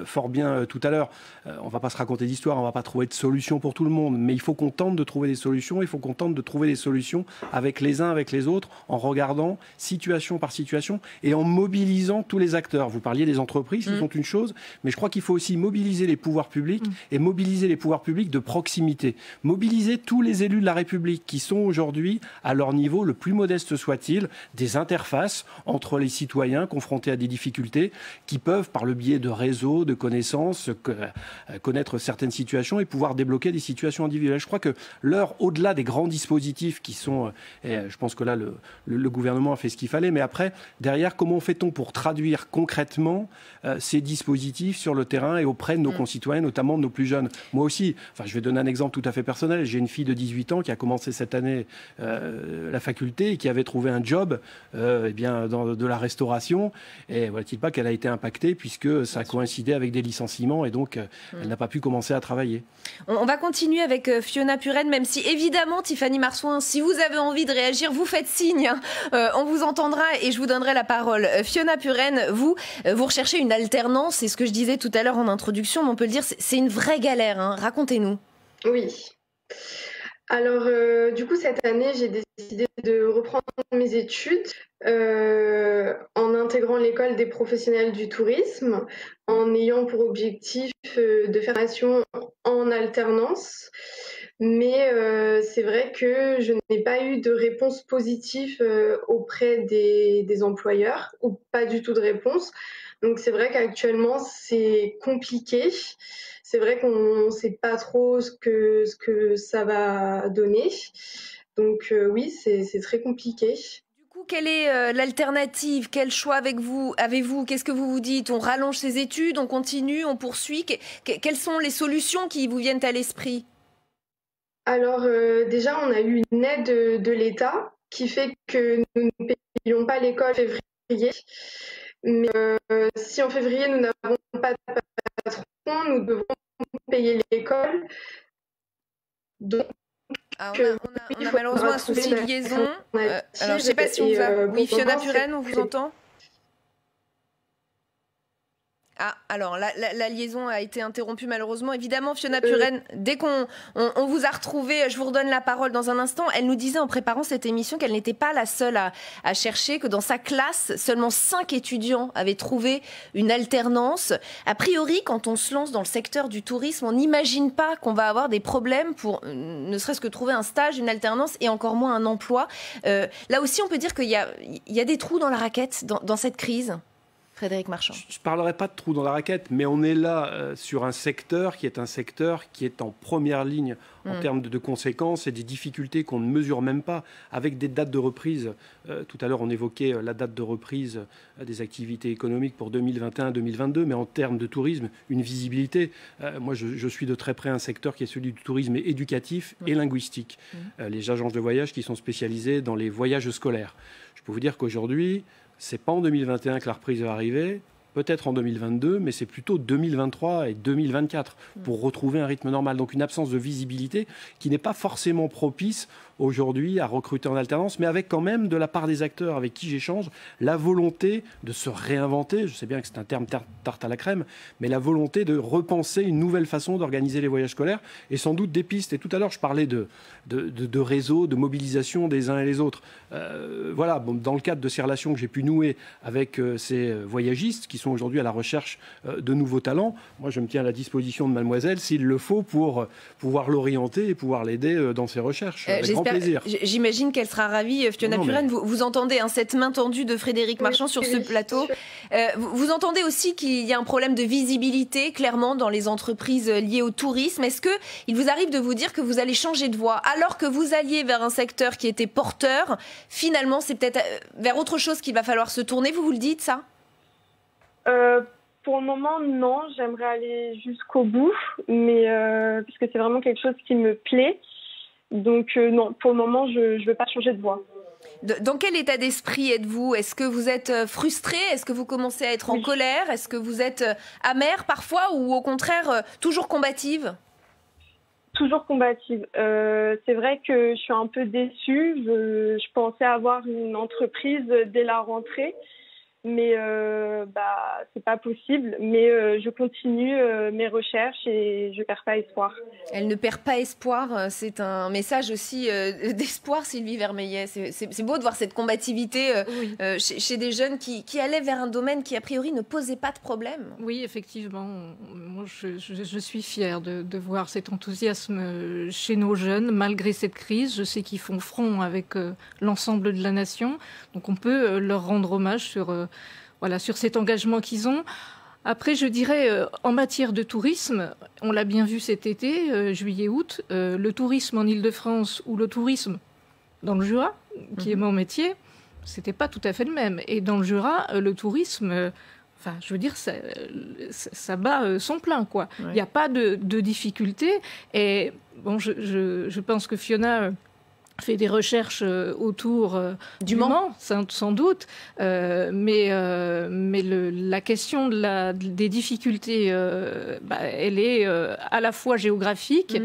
fort bien tout à l'heure, on ne va pas se raconter d'histoire, on ne va pas trouver de solution pour tout le monde, mais il faut qu'on tente de trouver des solutions, il faut qu'on tente de trouver des solutions avec les uns, avec les autres, en regardant situation par situation et en mobilisant tous les acteurs. Vous parliez des entreprises qui sont une chose, mais je crois qu'il faut aussi mobiliser les pouvoirs publics et mobiliser les pouvoirs publics de proximité. Mobiliser tous les élus de la République qui sont aujourd'hui, à leur niveau, le plus modeste soit-il, des interfaces entre les citoyens confrontés à des difficultés qui peuvent, par le biais de réseaux, de connaissances, connaître certaines situations et pouvoir débloquer des situations individuelles. Je crois que l'heure, au-delà des grands dispositifs qui sont, et je pense que là, le gouvernement a fait ce qu'il fallait, mais après, derrière, comment fait-on pour traduire concrètement ces dispositifs sur le terrain et auprès de nos concitoyens, notamment de nos plus jeunes. Moi aussi, je vais donner un exemple tout à fait personnel. J'ai une fille de 18 ans qui a commencé cette année la faculté et qui avait trouvé un job de la restauration. Et voilà-t-il pas qu'elle a été impactée puisque ça a coïncidé avec des licenciements et donc elle n'a pas pu commencer à travailler. On va continuer avec Fiona Puren, même si évidemment, Tiffany Marson, si vous avez envie de réagir, vous faites signe. On vous entendra et je vous donnerai la parole. Fiona Puren, vous recherchez une alternance. C'est ce que je disais tout à l'heure en introduction, mais on peut le dire, c'est une vraie galère. Hein. Racontez-nous. Oui. Alors, du coup, cette année, j'ai décidé de reprendre mes études en intégrant l'école des professionnels du tourisme, en ayant pour objectif de faire une formation en alternance. Mais c'est vrai que je n'ai pas eu de réponse positive auprès des employeurs, ou pas du tout de réponse. Donc c'est vrai qu'actuellement c'est compliqué. C'est vrai qu'on ne sait pas trop ce que ça va donner. Donc oui, c'est très compliqué. Du coup, quelle est l'alternative? Quel choix avez-vous? Qu'est-ce que vous vous dites? On rallonge ses études, on continue, on poursuit? Quelles sont les solutions qui vous viennent à l'esprit? Alors déjà, on a eu une aide de l'État qui fait que nous ne payons pas l'école en février. Mais si en février, nous n'avons pas de patron, nous devons payer l'école. Donc, on a malheureusement un souci de liaison. Alors, je ne sais pas si on vous a... Oui, Fiona Puren, on vous entend? Ah, alors la liaison a été interrompue malheureusement. Évidemment, Fiona Puren, dès qu'on vous a retrouvé, je vous redonne la parole dans un instant. Elle nous disait en préparant cette émission qu'elle n'était pas la seule à chercher, que dans sa classe, seulement 5 étudiants avaient trouvé une alternance. A priori, quand on se lance dans le secteur du tourisme, on n'imagine pas qu'on va avoir des problèmes pour ne serait-ce que trouver un stage, une alternance et encore moins un emploi. Là aussi, on peut dire qu'il y a des trous dans la raquette dans cette crise. Frédéric Marchand. Je ne parlerai pas de trous dans la raquette, mais on est là sur un secteur qui est en première ligne en termes de conséquences et des difficultés qu'on ne mesure même pas, avec des dates de reprise. Tout à l'heure, on évoquait la date de reprise des activités économiques pour 2021-2022, mais en termes de tourisme, une visibilité. Moi, je suis de très près un secteur qui est celui du tourisme éducatif et linguistique. Les agences de voyage qui sont spécialisées dans les voyages scolaires. Je peux vous dire qu'aujourd'hui, c'est pas en 2021 que la reprise va arriver, peut-être en 2022, mais c'est plutôt 2023 et 2024 pour retrouver un rythme normal. Donc une absence de visibilité qui n'est pas forcément propice aujourd'hui à recruter en alternance, mais avec quand même de la part des acteurs avec qui j'échange, la volonté de se réinventer. Je sais bien que c'est un terme tarte à la crème, mais la volonté de repenser une nouvelle façon d'organiser les voyages scolaires et sans doute des pistes. Et tout à l'heure, je parlais de réseaux, de mobilisation des uns et les autres. Voilà, bon, dans le cadre de ces relations que j'ai pu nouer avec ces voyagistes qui sont aujourd'hui à la recherche de nouveaux talents, moi je me tiens à la disposition de mademoiselle s'il le faut pour pouvoir l'orienter et pouvoir l'aider dans ses recherches. Avec grand plaisir. J'imagine qu'elle sera ravie. Fiona Puren, vous entendez cette main tendue de Frédéric Marchand sur ce plateau. Vous entendez aussi qu'il y a un problème de visibilité, clairement, dans les entreprises liées au tourisme. Est-ce qu'il vous arrive de vous dire que vous allez changer de voie alors que vous alliez vers un secteur qui était porteur? Finalement, c'est peut-être vers autre chose qu'il va falloir se tourner. Vous le dites, ça? Pour le moment, non. J'aimerais aller jusqu'au bout, mais puisque c'est vraiment quelque chose qui me plaît. Donc non, pour le moment, je ne veux pas changer de voie. Dans quel état d'esprit êtes-vous? Est-ce que vous êtes frustré? Est-ce que vous commencez à être en colère? Est-ce que vous êtes amère parfois ou au contraire toujours combative? Toujours combative. C'est vrai que je suis un peu déçue. Je pensais avoir une entreprise dès la rentrée. Mais c'est pas possible. Mais je continue mes recherches et je perds pas espoir. Elle ne perd pas espoir. C'est un message aussi d'espoir, Sylvie Vermeillet. C'est beau de voir cette combativité chez des jeunes qui allaient vers un domaine qui a priori ne posait pas de problème. Oui, effectivement. Moi, je suis fière de voir cet enthousiasme chez nos jeunes malgré cette crise. Je sais qu'ils font front avec l'ensemble de la nation. Donc on peut leur rendre hommage sur cet engagement qu'ils ont. Après, je dirais, en matière de tourisme, on l'a bien vu cet été, juillet-août, le tourisme en Île-de-France ou le tourisme dans le Jura, qui est mon métier, c'était pas tout à fait le même. Et dans le Jura, le tourisme, ça bat son plein, quoi. Il n'y a pas de difficulté. Et bon, je pense que Fiona fait des recherches autour du Mans, sans doute, mais la question des difficultés, elle est à la fois géographique,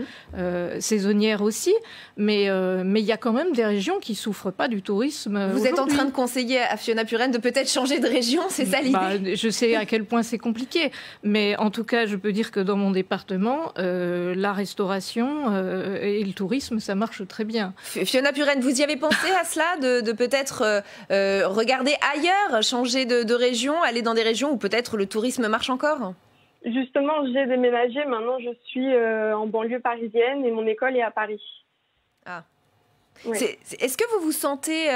saisonnière aussi, mais il y a quand même des régions qui souffrent pas du tourisme. Vous êtes en train de conseiller à Fiona Puren de peut-être changer de région, c'est ça l'idée? Je sais à quel point c'est compliqué, mais en tout cas, je peux dire que dans mon département, la restauration et le tourisme, ça marche très bien. Fiona Puren, vous y avez pensé à cela, de peut-être regarder ailleurs, changer de région, aller dans des régions où peut-être le tourisme marche encore? Justement, j'ai déménagé. Maintenant, je suis en banlieue parisienne et mon école est à Paris. Ah. Ouais. Est-ce que vous vous sentez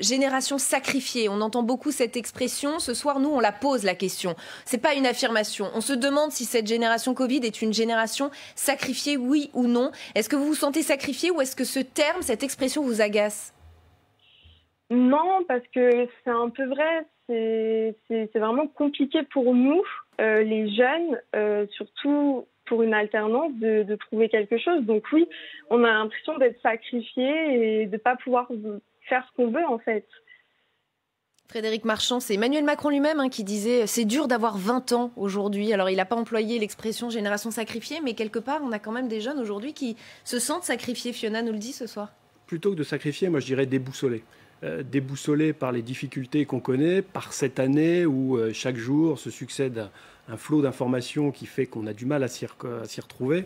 génération sacrifiée? On entend beaucoup cette expression. Ce soir, nous, on la pose, la question. C'est pas une affirmation. On se demande si cette génération Covid est une génération sacrifiée, oui ou non. Est-ce que vous vous sentez sacrifiée ou est-ce que ce terme, cette expression vous agace? Non, parce que c'est un peu vrai. C'est vraiment compliqué pour nous, les jeunes, surtout pour une alternance, de trouver quelque chose. Donc oui, on a l'impression d'être sacrifiés et de ne pas pouvoir faire ce qu'on veut, en fait. Frédéric Marchand, c'est Emmanuel Macron lui-même qui disait « c'est dur d'avoir 20 ans aujourd'hui ». Alors il n'a pas employé l'expression « génération sacrifiée », mais quelque part, on a quand même des jeunes aujourd'hui qui se sentent sacrifiés. Fiona nous le dit ce soir. Plutôt que de sacrifier, moi je dirais déboussolés. Déboussolés par les difficultés qu'on connaît, par cette année où chaque jour se succède un flot d'informations qui fait qu'on a du mal à s'y retrouver.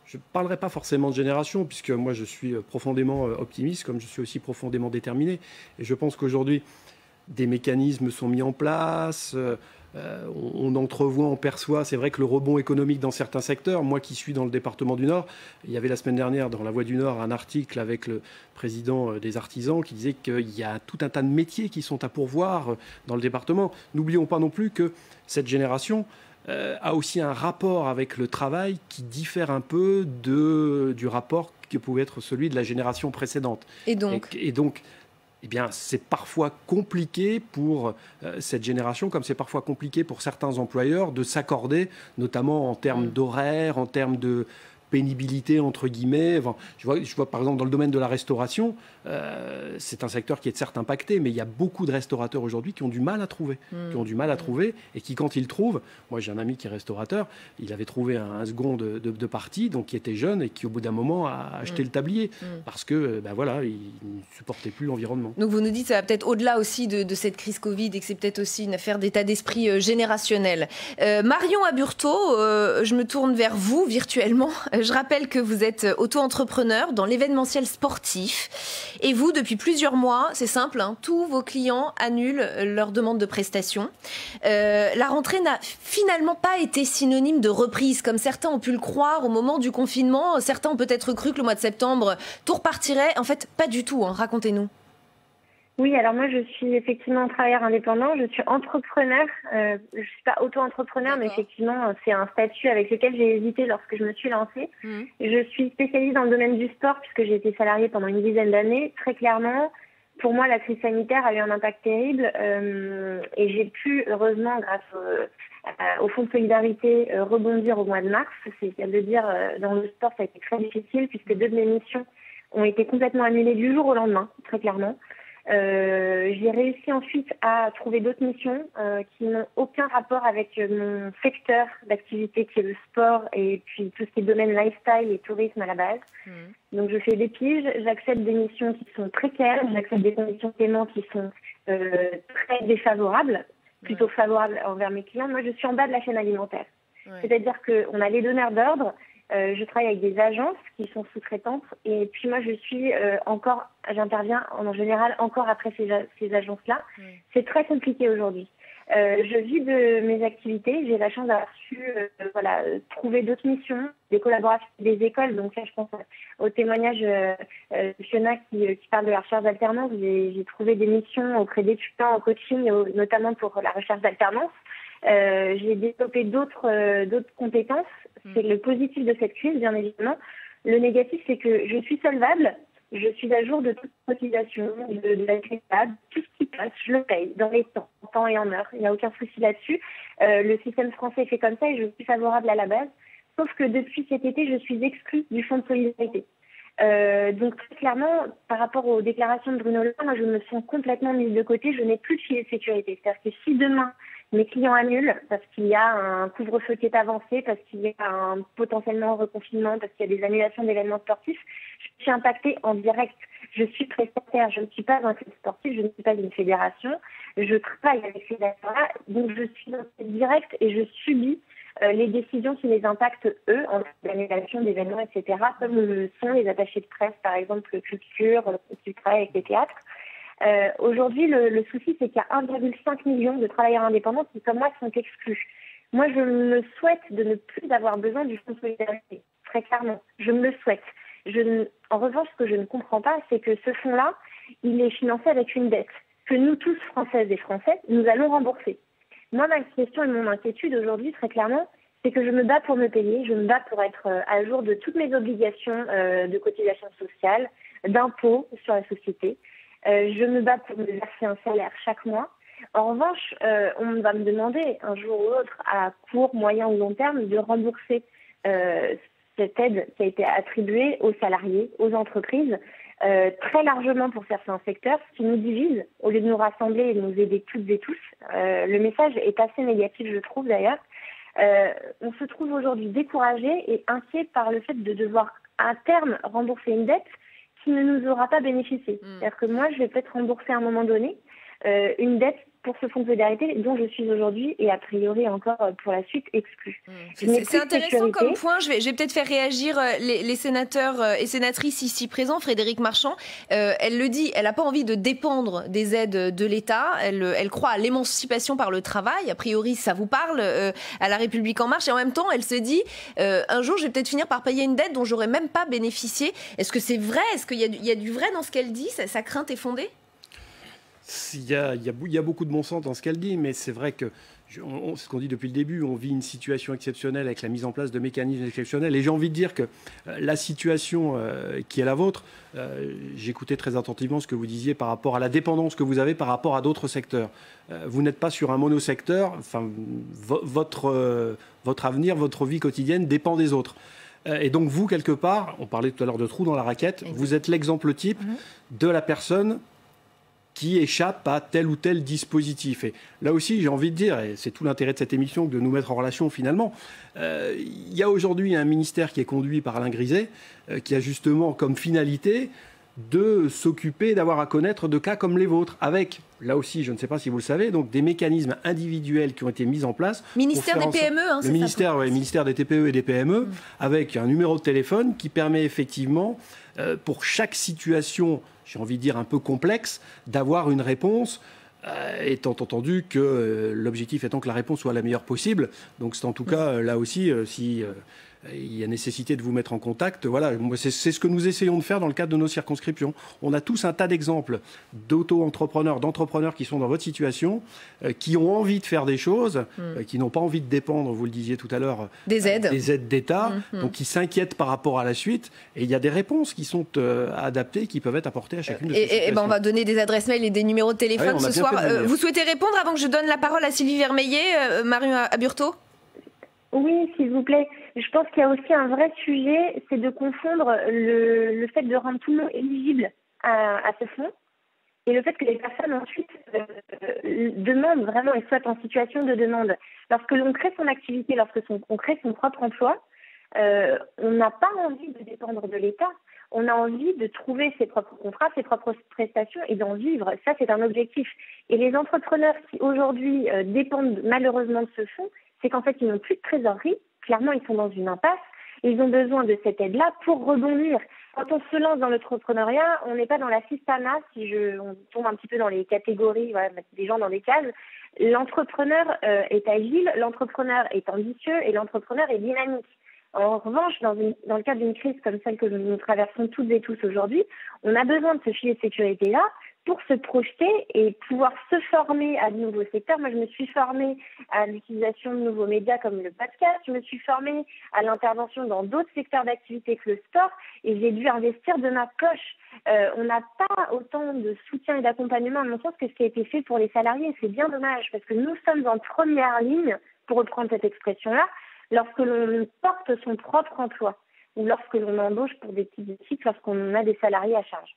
Je ne parlerai pas forcément de génération, puisque moi je suis profondément optimiste, comme je suis aussi profondément déterminé. Et je pense qu'aujourd'hui, des mécanismes sont mis en place, on entrevoit, on perçoit. C'est vrai que le rebond économique dans certains secteurs, moi qui suis dans le département du Nord, il y avait la semaine dernière dans La Voix du Nord un article avec le président des artisans qui disait qu'il y a tout un tas de métiers qui sont à pourvoir dans le département. N'oublions pas non plus que cette génération a aussi un rapport avec le travail qui diffère un peu du rapport que pouvait être celui de la génération précédente. Et donc eh bien, c'est parfois compliqué pour cette génération, comme c'est parfois compliqué pour certains employeurs de s'accorder, notamment en termes d'horaire, en termes de pénibilité, entre guillemets. Enfin, je vois par exemple dans le domaine de la restauration, c'est un secteur qui est certes impacté, mais il y a beaucoup de restaurateurs aujourd'hui qui ont du mal à trouver, et qui, quand ils trouvent, moi j'ai un ami qui est restaurateur, il avait trouvé un second de partie, donc qui était jeune et qui au bout d'un moment a acheté le tablier parce que voilà, il ne supportait plus l'environnement. Donc vous nous dites que ça va peut-être au-delà aussi de cette crise Covid et que c'est peut-être aussi une affaire d'état d'esprit générationnel. Marion Aburto, je me tourne vers vous virtuellement. Je rappelle que vous êtes auto-entrepreneur dans l'événementiel sportif. Et vous, depuis plusieurs mois, c'est simple, tous vos clients annulent leur demande de prestation. La rentrée n'a finalement pas été synonyme de reprise, comme certains ont pu le croire au moment du confinement. Certains ont peut-être cru que le mois de septembre, tout repartirait. En fait, pas du tout. Racontez-nous. Oui, alors moi je suis effectivement travailleur indépendant, je suis entrepreneur, je suis pas auto-entrepreneur, mais effectivement c'est un statut avec lequel j'ai hésité lorsque je me suis lancée. Je suis spécialisée dans le domaine du sport puisque j'ai été salariée pendant une dizaine d'années. Très clairement, pour moi la crise sanitaire a eu un impact terrible et j'ai pu heureusement grâce au Fonds de solidarité rebondir au mois de mars. C'est à dire dans le sport ça a été très difficile puisque 2 de mes missions ont été complètement annulées du jour au lendemain, très clairement. J'ai réussi ensuite à trouver d'autres missions qui n'ont aucun rapport avec mon secteur d'activité qui est le sport et puis tout ce qui est domaine lifestyle et tourisme à la base. Donc je fais des piges, j'accepte des missions qui sont précaires, j'accepte des conditions de paiement qui sont très défavorables, plutôt favorables envers mes clients. Moi je suis en bas de la chaîne alimentaire. C'est-à-dire qu'on a les donneurs d'ordre. Je travaille avec des agences qui sont sous-traitantes et puis moi je suis j'interviens en général encore après ces agences-là. C'est très compliqué aujourd'hui. Je vis de mes activités. J'ai la chance d'avoir su trouver d'autres missions, des collaborations avec des écoles. Donc là, je pense au témoignage de Fiona qui parle de la recherche d'alternance. J'ai trouvé des missions auprès d'étudiants en coaching, notamment pour la recherche d'alternance. J'ai développé d'autres compétences. C'est le positif de cette crise, bien évidemment. Le négatif, c'est que je suis solvable. Je suis à jour de toute cotisation, de la CREPAD, tout ce qui passe, je le paye dans les temps, en temps et en heure. Il n'y a aucun souci là-dessus. Le système français est fait comme ça et je suis favorable à la base. Sauf que depuis cet été, je suis exclue du Fonds de solidarité. Donc très clairement, par rapport aux déclarations de Bruno Le Maire, moi je me sens complètement mise de côté. Je n'ai plus de filet de sécurité. C'est-à-dire que si demain mes clients annulent parce qu'il y a un couvre-feu qui est avancé, parce qu'il y a potentiellement un reconfinement, parce qu'il y a des annulations d'événements sportifs, je suis impactée en direct. Je suis prestataire, je ne suis pas un club sportif, je ne suis pas une fédération. Je travaille avec ces acteurs-là, donc je suis directe et je subis les décisions qui les impactent eux en l'annulation d'événements, etc., comme le sont les attachés de presse, par exemple culture, qui travaillent avec les théâtres. Aujourd'hui, le souci, c'est qu'il y a 1,5 million de travailleurs indépendants qui, comme moi, sont exclus. Moi, je me souhaite de ne plus avoir besoin du fonds de solidarité, très clairement. Je me le souhaite. En revanche, ce que je ne comprends pas, c'est que ce fonds-là, il est financé avec une dette que nous tous, Françaises et Français, nous allons rembourser. Moi, ma question et mon inquiétude aujourd'hui, très clairement, c'est que je me bats pour me payer, je me bats pour être à jour de toutes mes obligations de cotisation sociale, d'impôts sur la société. Je me bats pour me verser un salaire chaque mois. En revanche, on va me demander un jour ou l'autre, à court, moyen ou long terme, de rembourser cette aide qui a été attribuée aux salariés, aux entreprises, très largement pour certains secteurs, ce qui nous divise, au lieu de nous rassembler et de nous aider toutes et tous. Le message est assez négatif, je trouve d'ailleurs. On se trouve aujourd'hui découragé et inquiet par le fait de devoir à terme rembourser une dette qui ne nous aura pas bénéficié. C'est-à-dire que moi, je vais peut-être rembourser à un moment donné une dette pour ce fonds de solidarité dont je suis aujourd'hui et a priori encore pour la suite exclue. C'est intéressant comme point. Je vais peut-être faire réagir les sénateurs et sénatrices ici présents. Frédérique Marchand, elle le dit, elle n'a pas envie de dépendre des aides de l'État. Elle croit à l'émancipation par le travail. A priori, ça vous parle à La République En Marche. Et en même temps, elle se dit, un jour, je vais peut-être finir par payer une dette dont j'aurais même pas bénéficié. Est-ce que c'est vrai? Est-ce qu'il y a du vrai dans ce qu'elle dit? Sa crainte est fondée? Il y a beaucoup de bon sens dans ce qu'elle dit, mais c'est vrai que, ce qu'on dit depuis le début, on vit une situation exceptionnelle avec la mise en place de mécanismes exceptionnels. Et j'ai envie de dire que la situation qui est la vôtre, j'écoutais très attentivement ce que vous disiez par rapport à la dépendance que vous avez par rapport à d'autres secteurs. Vous n'êtes pas sur un monosecteur, enfin, votre avenir, votre vie quotidienne dépend des autres. Et donc vous, quelque part, on parlait tout à l'heure de trous dans la raquette, vous êtes l'exemple type de la personne qui échappe à tel ou tel dispositif. Et là aussi, j'ai envie de dire, et c'est tout l'intérêt de cette émission, de nous mettre en relation finalement, il y a aujourd'hui un ministère qui est conduit par Alain Griset, qui a justement comme finalité de s'occuper, d'avoir à connaître de cas comme les vôtres, avec, là aussi, je ne sais pas si vous le savez, donc des mécanismes individuels qui ont été mis en place. Ministère des PME, hein, le ministère, ouais, ministère des TPE et des PME, avec un numéro de téléphone qui permet effectivement, pour chaque situation, j'ai envie de dire un peu complexe, d'avoir une réponse, étant entendu que l'objectif étant que la réponse soit la meilleure possible. Donc c'est en tout cas, là aussi, si il y a nécessité de vous mettre en contact. Voilà, c'est ce que nous essayons de faire dans le cadre de nos circonscriptions. On a tous un tas d'exemples d'auto-entrepreneurs, d'entrepreneurs qui sont dans votre situation, qui ont envie de faire des choses, qui n'ont pas envie de dépendre, vous le disiez tout à l'heure, des aides d'État, donc qui s'inquiètent par rapport à la suite. Et il y a des réponses qui sont adaptées, qui peuvent être apportées à chacune de ces situations. Et ben on va donner des adresses mail et des numéros de téléphone ce soir. Vous souhaitez répondre avant que je donne la parole à Sylvie Vermeillet, Marion Aburto? Oui, s'il vous plaît. Je pense qu'il y a aussi un vrai sujet, c'est de confondre le fait de rendre tout le monde éligible à ce fonds et le fait que les personnes ensuite demandent vraiment et soient en situation de demande. Lorsque l'on crée son activité, on crée son propre emploi, on n'a pas envie de dépendre de l'État. On a envie de trouver ses propres contrats, ses propres prestations et d'en vivre. Ça, c'est un objectif. Et les entrepreneurs qui aujourd'hui dépendent malheureusement de ce fonds, c'est qu'en fait, ils n'ont plus de trésorerie. Clairement, ils sont dans une impasse et ils ont besoin de cette aide-là pour rebondir. Quand on se lance dans l'entrepreneuriat, on n'est pas dans la cistana, on tombe un petit peu dans les catégories, voilà, mettre des gens dans des cases. L'entrepreneur est agile, l'entrepreneur est ambitieux et l'entrepreneur est dynamique. En revanche, dans le cadre d'une crise comme celle que nous traversons toutes et tous aujourd'hui, on a besoin de ce filet de sécurité-là pour se projeter et pouvoir se former à de nouveaux secteurs. Moi, je me suis formée à l'utilisation de nouveaux médias comme le podcast. Je me suis formée à l'intervention dans d'autres secteurs d'activité que le sport et j'ai dû investir de ma poche. On n'a pas autant de soutien et d'accompagnement, à mon sens, que ce qui a été fait pour les salariés. C'est bien dommage parce que nous sommes en première ligne, pour reprendre cette expression-là, lorsque l'on porte son propre emploi ou lorsque l'on embauche pour des petites équipes, lorsqu'on a des salariés à charge.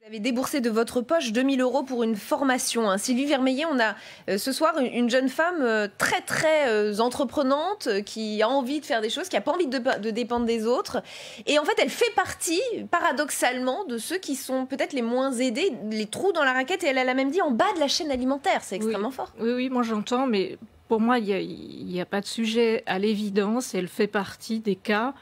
Vous avez déboursé de votre poche 2 000 € pour une formation. Sylvie Vermeillet, on a ce soir une jeune femme très très entreprenante qui a envie de faire des choses, qui n'a pas envie de dépendre des autres. Et en fait, elle fait partie, paradoxalement, de ceux qui sont peut-être les moins aidés, les trous dans la raquette. Et elle l'a même dit en bas de la chaîne alimentaire. C'est extrêmement fort. Oui, moi j'entends, mais pour moi, il n'y a pas de sujet à l'évidence. Elle fait partie des cas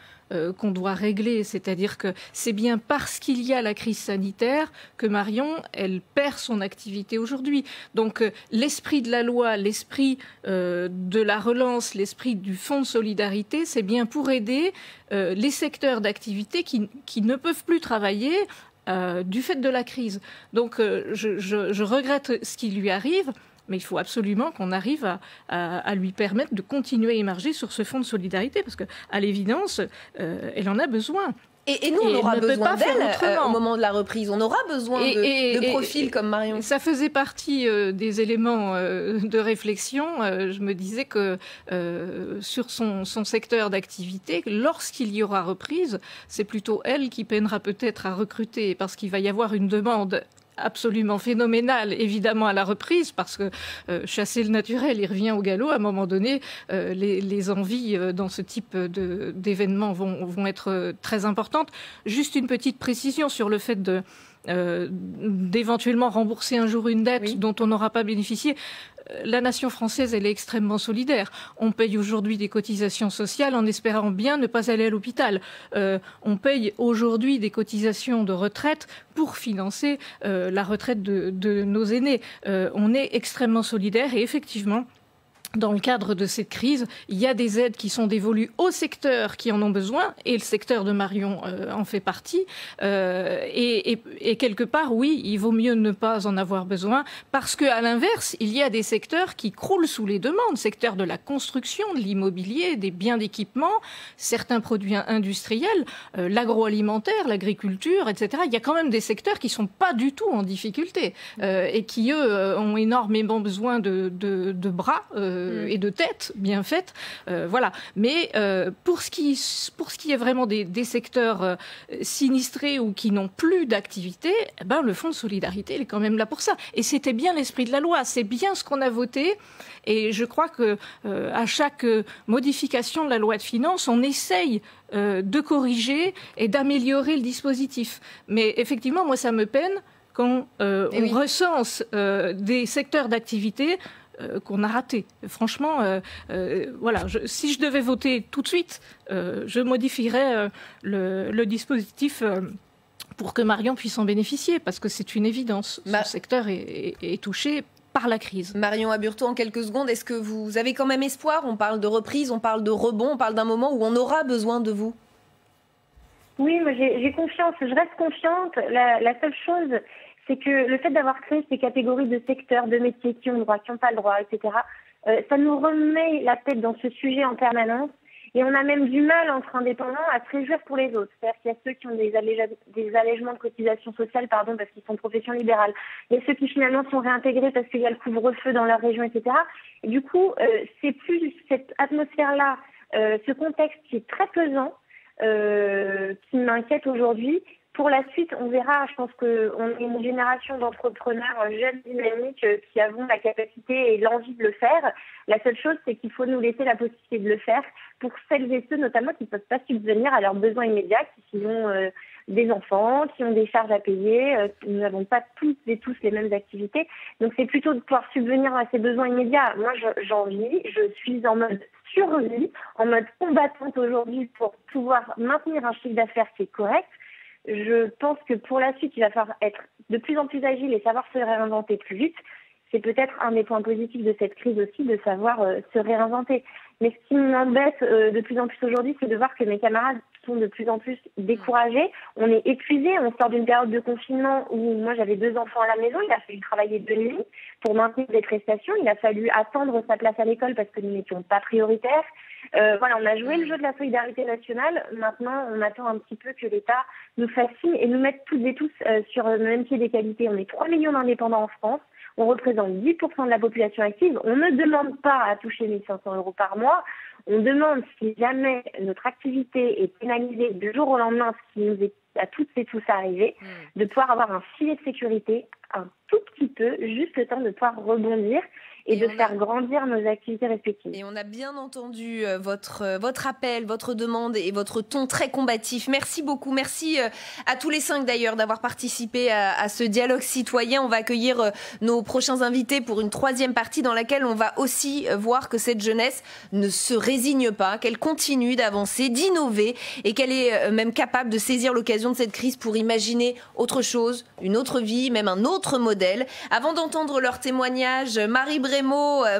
qu'on doit régler. C'est-à-dire que c'est bien parce qu'il y a la crise sanitaire que Marion, elle perd son activité aujourd'hui. Donc l'esprit de la loi, l'esprit de la relance, l'esprit du fonds de solidarité, c'est bien pour aider les secteurs d'activité qui ne peuvent plus travailler du fait de la crise. Donc je regrette ce qui lui arrive, mais il faut absolument qu'on arrive à lui permettre de continuer à émerger sur ce fonds de solidarité, parce qu'à l'évidence, elle en a besoin. Et nous, on aura besoin d'elle au moment de la reprise. On aura besoin de profils comme Marion. Ça faisait partie des éléments de réflexion. Je me disais que sur son secteur d'activité, lorsqu'il y aura reprise, c'est plutôt elle qui peinera peut-être à recruter, parce qu'il va y avoir une demande absolument phénoménal, évidemment, à la reprise, parce que chasser le naturel, il revient au galop. À un moment donné, les envies dans ce type d'événements vont être très importantes. Juste une petite précision sur le fait d'éventuellement rembourser un jour une dette dont on n'aura pas bénéficié. La nation française, elle est extrêmement solidaire. On paye aujourd'hui des cotisations sociales en espérant bien ne pas aller à l'hôpital. On paye aujourd'hui des cotisations de retraite pour financer la retraite de nos aînés. On est extrêmement solidaire et effectivement, dans le cadre de cette crise, il y a des aides qui sont dévolues aux secteurs qui en ont besoin, et le secteur de Marion en fait partie. Et quelque part, oui, il vaut mieux ne pas en avoir besoin, parce qu'à l'inverse, il y a des secteurs qui croulent sous les demandes, secteur de la construction, de l'immobilier, des biens d'équipement, certains produits industriels, l'agroalimentaire, l'agriculture, etc. Il y a quand même des secteurs qui ne sont pas du tout en difficulté et qui, eux, ont énormément besoin de bras et de tête bien faite, voilà. Mais pour ce qui est vraiment des secteurs sinistrés ou qui n'ont plus d'activité, le fonds de solidarité, il est quand même là pour ça. Et c'était bien l'esprit de la loi, c'est bien ce qu'on a voté. Et je crois que à chaque modification de la loi de finances, on essaye de corriger et d'améliorer le dispositif. Mais effectivement, moi, ça me peine quand on recense des secteurs d'activité qu'on a raté. Franchement, voilà, si je devais voter tout de suite, je modifierais le dispositif pour que Marion puisse en bénéficier, parce que c'est une évidence. Son secteur est touché par la crise. Marion Aburto, en quelques secondes, est-ce que vous avez quand même espoir? On parle de reprise, on parle de rebond, on parle d'un moment où on aura besoin de vous. Oui, moi j'ai confiance, je reste confiante. La seule chose, c'est que le fait d'avoir créé ces catégories de secteurs, de métiers qui ont le droit, qui n'ont pas le droit, etc., ça nous remet la tête dans ce sujet en permanence. Et on a même du mal, entre indépendants, à se réjouir pour les autres. C'est-à-dire qu'il y a ceux qui ont des allègements de cotisations sociales, parce qu'ils sont de profession libérale. Il y a ceux qui finalement sont réintégrés parce qu'il y a le couvre-feu dans leur région, etc. Et du coup, c'est plus cette atmosphère-là, ce contexte qui est très pesant, qui m'inquiète aujourd'hui. Pour la suite, on verra. Je pense qu'on est une génération d'entrepreneurs jeunes, dynamiques, qui avons la capacité et l'envie de le faire. La seule chose, c'est qu'il faut nous laisser la possibilité de le faire pour celles et ceux, notamment, qui ne peuvent pas subvenir à leurs besoins immédiats, qui ont des enfants, qui ont des charges à payer. Nous n'avons pas toutes et tous les mêmes activités. Donc, c'est plutôt de pouvoir subvenir à ces besoins immédiats. Moi, j'en vis. Je suis en mode survie, en mode combattante aujourd'hui pour pouvoir maintenir un chiffre d'affaires qui est correct. Je pense que pour la suite, il va falloir être de plus en plus agile et savoir se réinventer plus vite. C'est peut-être un des points positifs de cette crise aussi, de savoir se réinventer. Mais ce qui m'embête de plus en plus aujourd'hui, c'est de voir que mes camarades sont de plus en plus découragés. On est épuisés, on sort d'une période de confinement où moi j'avais 2 enfants à la maison, il a fallu travailler de nuit pour maintenir des prestations, il a fallu attendre sa place à l'école parce que nous n'étions pas prioritaires. Voilà, on a joué le jeu de la solidarité nationale. Maintenant, on attend un petit peu que l'État nous fascine et nous mette toutes et tous sur le même pied d'égalité. On est 3 millions d'indépendants en France. On représente 10% de la population active. On ne demande pas à toucher 1 500 € par mois. On demande, si jamais notre activité est pénalisée du jour au lendemain, ce qui nous est à toutes et tous arrivé, de pouvoir avoir un filet de sécurité un tout petit peu, juste le temps de pouvoir rebondir et de faire grandir nos activités respectives. Et on a bien entendu votre appel, votre demande et votre ton très combatif. Merci beaucoup. Merci à tous les 5 d'ailleurs d'avoir participé à ce dialogue citoyen. On va accueillir nos prochains invités pour une 3e partie dans laquelle on va aussi voir que cette jeunesse ne se résigne pas, qu'elle continue d'avancer, d'innover et qu'elle est même capable de saisir l'occasion de cette crise pour imaginer autre chose, une autre vie, même un autre modèle. Avant d'entendre leur témoignage, Marie Brémaud,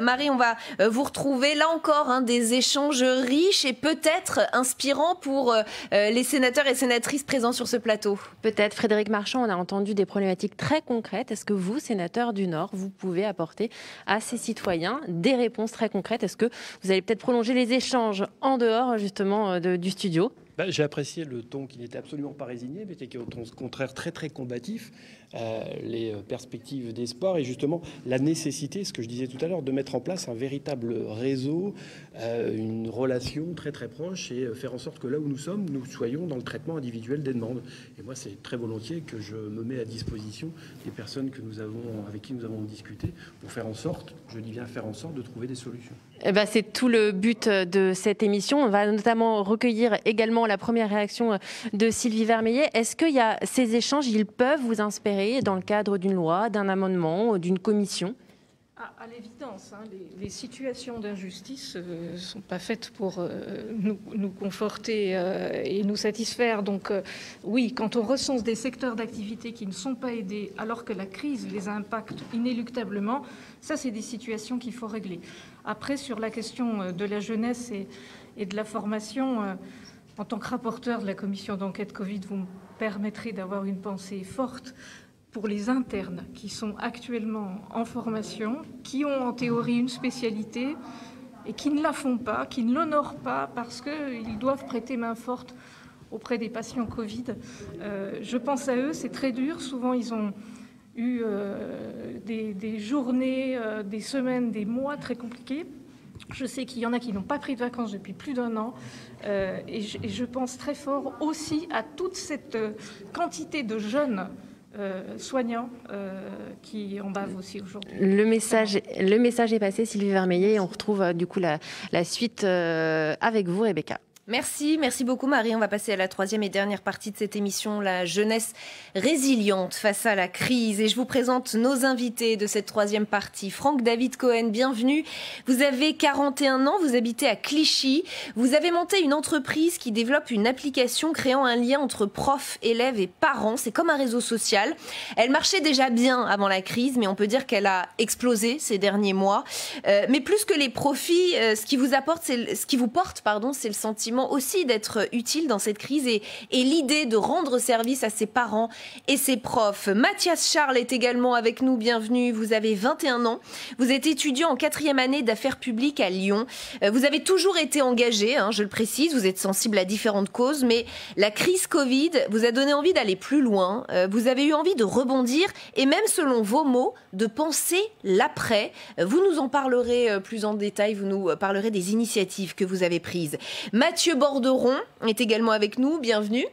Marie, on va vous retrouver là encore des échanges riches et peut-être inspirants pour les sénateurs et sénatrices présents sur ce plateau. Peut-être. Frédéric Marchand, on a entendu des problématiques très concrètes. Est-ce que vous, sénateur du Nord, vous pouvez apporter à ces citoyens des réponses très concrètes? Est-ce que vous allez peut-être prolonger les échanges en dehors justement du studio? J'ai apprécié le ton qui n'était absolument pas résigné, mais qui est au contraire très très combatif, les perspectives d'espoir et justement la nécessité, ce que je disais tout à l'heure, de mettre en place un véritable réseau, une relation très très proche et faire en sorte que là où nous sommes, nous soyons dans le traitement individuel des demandes. Et moi, c'est très volontiers que je me mets à disposition des personnes avec qui nous avons discuté pour faire en sorte, je dis bien faire en sorte, de trouver des solutions. C'est tout le but de cette émission. On va notamment recueillir également la première réaction de Sylvie Vermeillet. Est-ce que ces échanges, ils peuvent vous inspirer dans le cadre d'une loi, d'un amendement, d'une commission ? À l'évidence, les situations d'injustice ne sont pas faites pour nous conforter et nous satisfaire. Donc oui, quand on recense des secteurs d'activité qui ne sont pas aidés alors que la crise les impacte inéluctablement, ça c'est des situations qu'il faut régler. Après, sur la question de la jeunesse et de la formation, en tant que rapporteur de la commission d'enquête Covid, vous me permettrez d'avoir une pensée forte pour les internes qui sont actuellement en formation, qui ont en théorie une spécialité et qui ne la font pas, qui ne l'honorent pas parce qu'ils doivent prêter main forte auprès des patients Covid. Je pense à eux, c'est très dur. Souvent, ils ont eu des journées, des semaines, des mois très compliqués. Je sais qu'il y en a qui n'ont pas pris de vacances depuis plus d'1 an et je pense très fort aussi à toute cette quantité de jeunes soignants qui en bavent aussi aujourd'hui. Le message est passé, Sylvie Vermeillet, et on retrouve du coup la suite avec vous, Rebecca. Merci beaucoup Marie. On va passer à la 3e et dernière partie de cette émission, la jeunesse résiliente face à la crise. Et je vous présente nos invités de cette 3e partie. Franck-David Cohen, bienvenue. Vous avez 41 ans, vous habitez à Clichy. Vous avez monté une entreprise qui développe une application créant un lien entre profs, élèves et parents. C'est comme un réseau social. Elle marchait déjà bien avant la crise, mais on peut dire qu'elle a explosé ces derniers mois. Mais plus que les profits, ce qui vous porte, c'est le sentiment aussi d'être utile dans cette crise et l'idée de rendre service à ses parents et ses profs. Mathias Charles est également avec nous, bienvenue. Vous avez 21 ans, vous êtes étudiant en 4e année d'affaires publiques à Lyon. Vous avez toujours été engagé, je le précise, vous êtes sensible à différentes causes, mais la crise Covid vous a donné envie d'aller plus loin. Vous avez eu envie de rebondir et même, selon vos mots, de penser l'après. Vous nous en parlerez plus en détail, vous nous parlerez des initiatives que vous avez prises. Mathieu Borderon est également avec nous, bienvenue.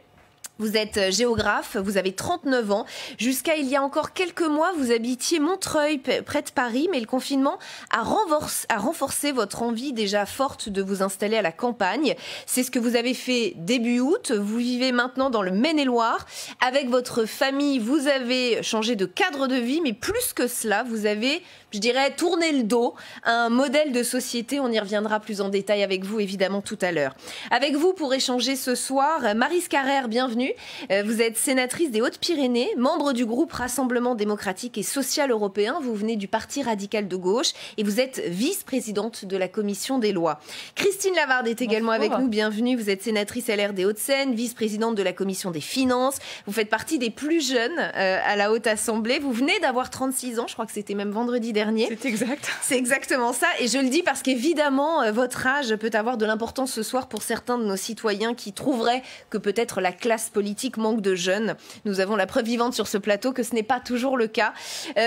Vous êtes géographe, vous avez 39 ans. Jusqu'à il y a encore quelques mois, vous habitiez Montreuil, près de Paris, mais le confinement a renforcé votre envie déjà forte de vous installer à la campagne. C'est ce que vous avez fait début août. Vous vivez maintenant dans le Maine-et-Loire. Avec votre famille, vous avez changé de cadre de vie, mais plus que cela, vous avez, je dirais, tourné le dos à un modèle de société. On y reviendra plus en détail avec vous, évidemment, tout à l'heure. Avec vous, pour échanger ce soir, Maryse Carrère, bienvenue. Vous êtes sénatrice des Hautes-Pyrénées, membre du groupe Rassemblement démocratique et social européen. Vous venez du Parti radical de gauche et vous êtes vice-présidente de la commission des lois. Christine Lavarde est également avec nous. Bienvenue. Vous êtes sénatrice LR des Hauts-de-Seine, vice-présidente de la commission des finances. Vous faites partie des plus jeunes à la Haute Assemblée. Vous venez d'avoir 36 ans. Je crois que c'était même vendredi dernier. C'est exact. C'est exactement ça. Et je le dis parce qu'évidemment, votre âge peut avoir de l'importance ce soir pour certains de nos citoyens qui trouveraient que peut-être la classe politique manque de jeunes. Nous avons la preuve vivante sur ce plateau que ce n'est pas toujours le cas.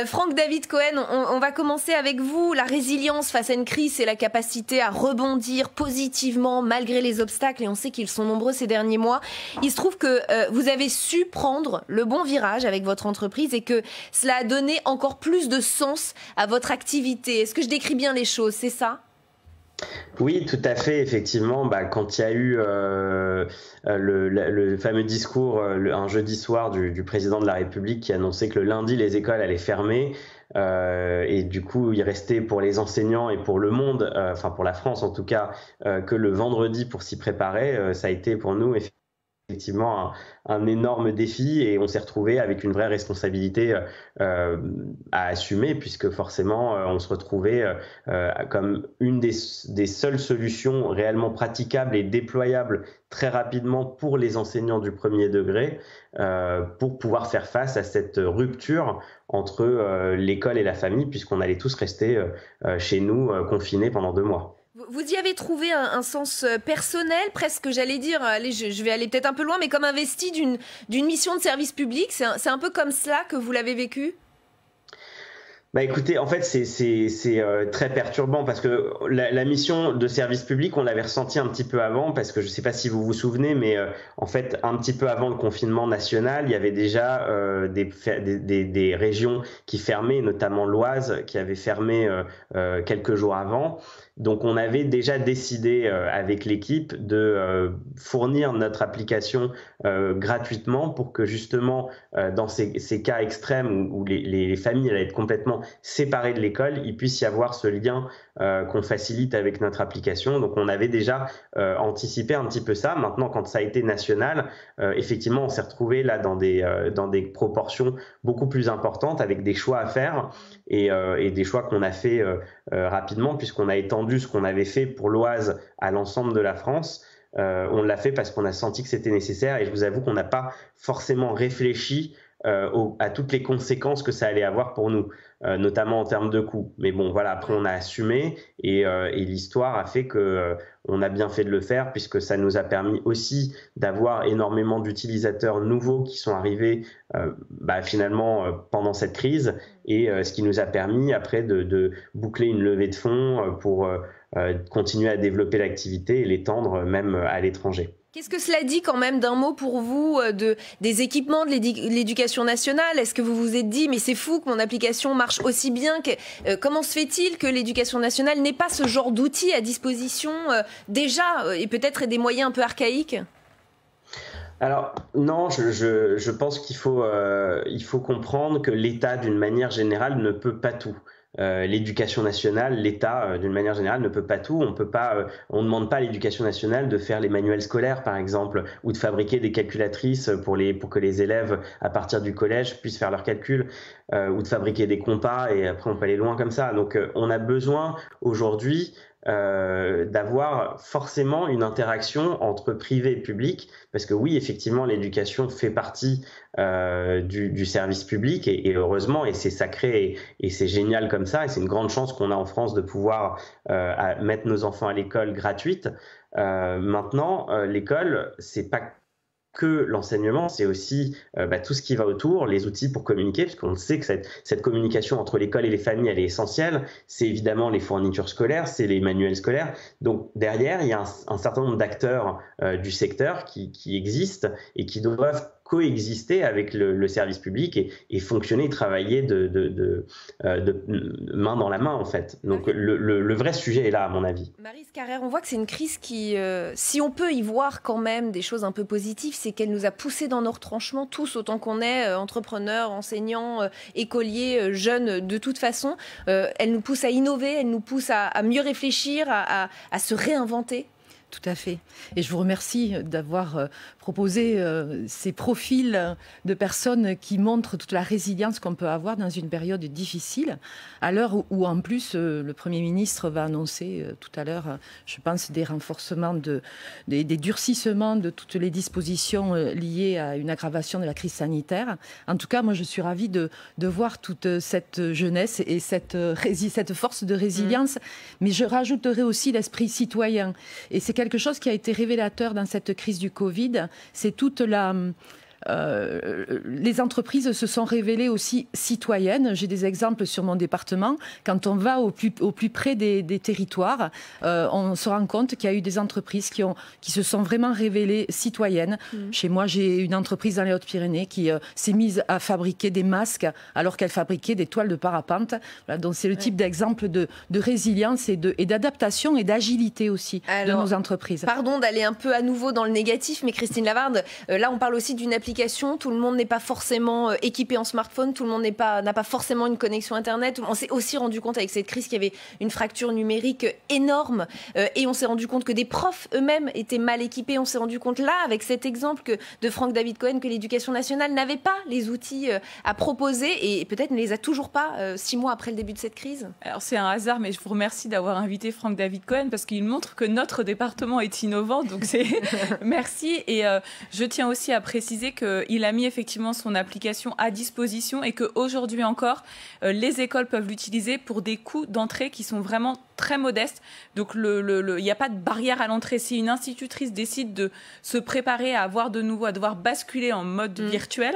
Franck David Cohen, on va commencer avec vous. La résilience face à une crise, c'est la capacité à rebondir positivement malgré les obstacles, et on sait qu'ils sont nombreux ces derniers mois. Il se trouve que vous avez su prendre le bon virage avec votre entreprise et que cela a donné encore plus de sens à votre activité. Est-ce que je décris bien les choses, c'est ça ? Oui, tout à fait. Effectivement, quand il y a eu le fameux discours un jeudi soir du président de la République qui annonçait que le lundi, les écoles allaient fermer, et du coup, il restait pour les enseignants et pour le monde, enfin pour la France en tout cas, que le vendredi pour s'y préparer. Ça a été pour nous effectivement un énorme défi, et on s'est retrouvé avec une vraie responsabilité à assumer, puisque forcément on se retrouvait comme une des seules solutions réellement praticables et déployables très rapidement pour les enseignants du premier degré, pour pouvoir faire face à cette rupture entre l'école et la famille, puisqu'on allait tous rester chez nous confinés pendant 2 mois. Vous y avez trouvé un sens personnel, presque, j'allais dire, allez, je vais aller peut-être un peu loin, mais comme investi d'une mission de service public. C'est un peu comme cela que vous l'avez vécu ? Écoutez, en fait, c'est très perturbant, parce que la mission de service public, on l'avait ressenti un petit peu avant, parce que je ne sais pas si vous vous souvenez, mais en fait, un petit peu avant le confinement national, il y avait déjà des régions qui fermaient, notamment l'Oise, qui avait fermé quelques jours avant. Donc, on avait déjà décidé avec l'équipe de fournir notre application gratuitement, pour que justement, dans ces cas extrêmes où les familles allaient être complètement séparées de l'école, il puisse y avoir ce lien qu'on facilite avec notre application. Donc, on avait déjà anticipé un petit peu ça. Maintenant, quand ça a été national, effectivement, on s'est retrouvé là dans des proportions beaucoup plus importantes, avec des choix à faire, et des choix qu'on a fait rapidement, puisqu'on a étendu ce qu'on avait fait pour l'Oise à l'ensemble de la France. On l'a fait parce qu'on a senti que c'était nécessaire, et je vous avoue qu'on n'a pas forcément réfléchi à toutes les conséquences que ça allait avoir pour nous, notamment en termes de coûts. Mais bon, voilà, après on a assumé, et l'histoire a fait que on a bien fait de le faire, puisque ça nous a permis aussi d'avoir énormément d'utilisateurs nouveaux qui sont arrivés finalement pendant cette crise, et ce qui nous a permis après de boucler une levée de fonds pour continuer à développer l'activité et l'étendre même à l'étranger. Qu'est-ce que cela dit quand même, d'un mot pour vous, des équipements de l'éducation nationale ? Est-ce que vous vous êtes dit, mais c'est fou que mon application marche aussi bien comment se fait-il que l'éducation nationale n'ait pas ce genre d'outils à disposition déjà, et peut-être des moyens un peu archaïques ? Alors non, je pense qu'il faut comprendre que l'État, d'une manière générale, ne peut pas tout. L'éducation nationale, l'État, d'une manière générale, ne peut pas tout. On ne demande pas à l'éducation nationale de faire les manuels scolaires, par exemple, ou de fabriquer des calculatrices pour que les élèves, à partir du collège, puissent faire leurs calculs, ou de fabriquer des compas, et après on peut aller loin comme ça. Donc on a besoin aujourd'hui d'avoir forcément une interaction entre privé et public, parce que oui, effectivement, l'éducation fait partie du service public, et heureusement, et c'est sacré, et c'est génial comme ça, et c'est une grande chance qu'on a en France de pouvoir mettre nos enfants à l'école gratuite. Maintenant, l'école, c'est pas que l'enseignement, c'est aussi tout ce qui va autour, les outils pour communiquer, parce qu'on sait que cette communication entre l'école et les familles, elle est essentielle. C'est évidemment les fournitures scolaires, c'est les manuels scolaires. Donc derrière, il y a un certain nombre d'acteurs du secteur qui existent et qui doivent coexister avec le service public et fonctionner et travailler de main dans la main, en fait. Donc le vrai sujet est là, à mon avis. Maryse Carrère, on voit que c'est une crise qui, si on peut y voir quand même des choses un peu positives, c'est qu'elle nous a poussés dans nos retranchements, tous, autant qu'on est entrepreneurs, enseignants, écoliers, jeunes, de toute façon. Elle nous pousse à innover, elle nous pousse à mieux réfléchir, à se réinventer. Tout à fait. Et je vous remercie d'avoir proposé ces profils de personnes qui montrent toute la résilience qu'on peut avoir dans une période difficile, à l'heure où en plus le Premier ministre va annoncer tout à l'heure, je pense, des renforcements, des durcissements de toutes les dispositions liées à une aggravation de la crise sanitaire. En tout cas, moi, je suis ravie de voir toute cette jeunesse et cette force de résilience. Mais je rajouterai aussi l'esprit citoyen. Et c'est quelque chose qui a été révélateur dans cette crise du Covid, c'est toute la... les entreprises se sont révélées aussi citoyennes. J'ai des exemples sur mon département. Quand on va au plus près des territoires, on se rend compte qu'il y a eu des entreprises qui se sont vraiment révélées citoyennes. Chez moi, j'ai une entreprise dans les Hautes-Pyrénées qui s'est mise à fabriquer des masques alors qu'elle fabriquait des toiles de parapente. Voilà, donc c'est le type d'exemple de résilience et d'adaptation et d'agilité aussi de nos entreprises. Pardon d'aller un peu à nouveau dans le négatif, mais Christine Lavarde, là on parle aussi d'une application. Tout le monde n'est pas forcément équipé en smartphone, tout le monde n'a pas forcément une connexion Internet. On s'est aussi rendu compte avec cette crise qu'il y avait une fracture numérique énorme et on s'est rendu compte que des profs eux-mêmes étaient mal équipés. On s'est rendu compte là, avec cet exemple de Franck-David Cohen, que l'Éducation nationale n'avait pas les outils à proposer et peut-être ne les a toujours pas 6 mois après le début de cette crise. Alors c'est un hasard, mais je vous remercie d'avoir invité Franck-David Cohen parce qu'il montre que notre département est innovant. Donc c'est merci. Et je tiens aussi à préciser qu'il a mis effectivement son application à disposition et qu'aujourd'hui encore, les écoles peuvent l'utiliser pour des coûts d'entrée qui sont vraiment très modestes. Donc il n'y a pas de barrière à l'entrée. Si une institutrice décide de se préparer à avoir de nouveau, à devoir basculer en mode virtuel,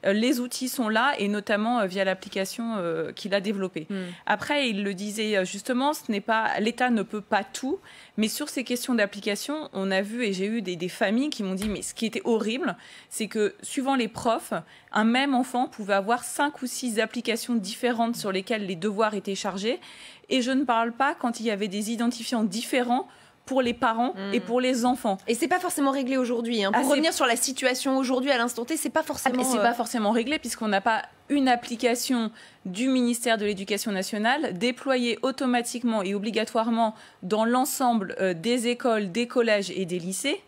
les outils sont là et notamment via l'application qu'il a développée. Après, il le disait justement, l'État ne peut pas tout, mais sur ces questions d'application, on a vu et j'ai eu des familles qui m'ont dit mais ce qui était horrible, c'est que suivant les profs, un même enfant pouvait avoir 5 ou 6 applications différentes sur lesquelles les devoirs étaient chargés. Et je ne parle pas quand il y avait des identifiants différents pour les parents et pour les enfants. Et c'est pas forcément réglé aujourd'hui. Hein. Pour revenir sur la situation aujourd'hui, à l'instant T, c'est pas forcément... c'est pas forcément réglé puisqu'on n'a pas une application du ministère de l'Éducation nationale déployée automatiquement et obligatoirement dans l'ensemble des écoles, des collèges et des lycées,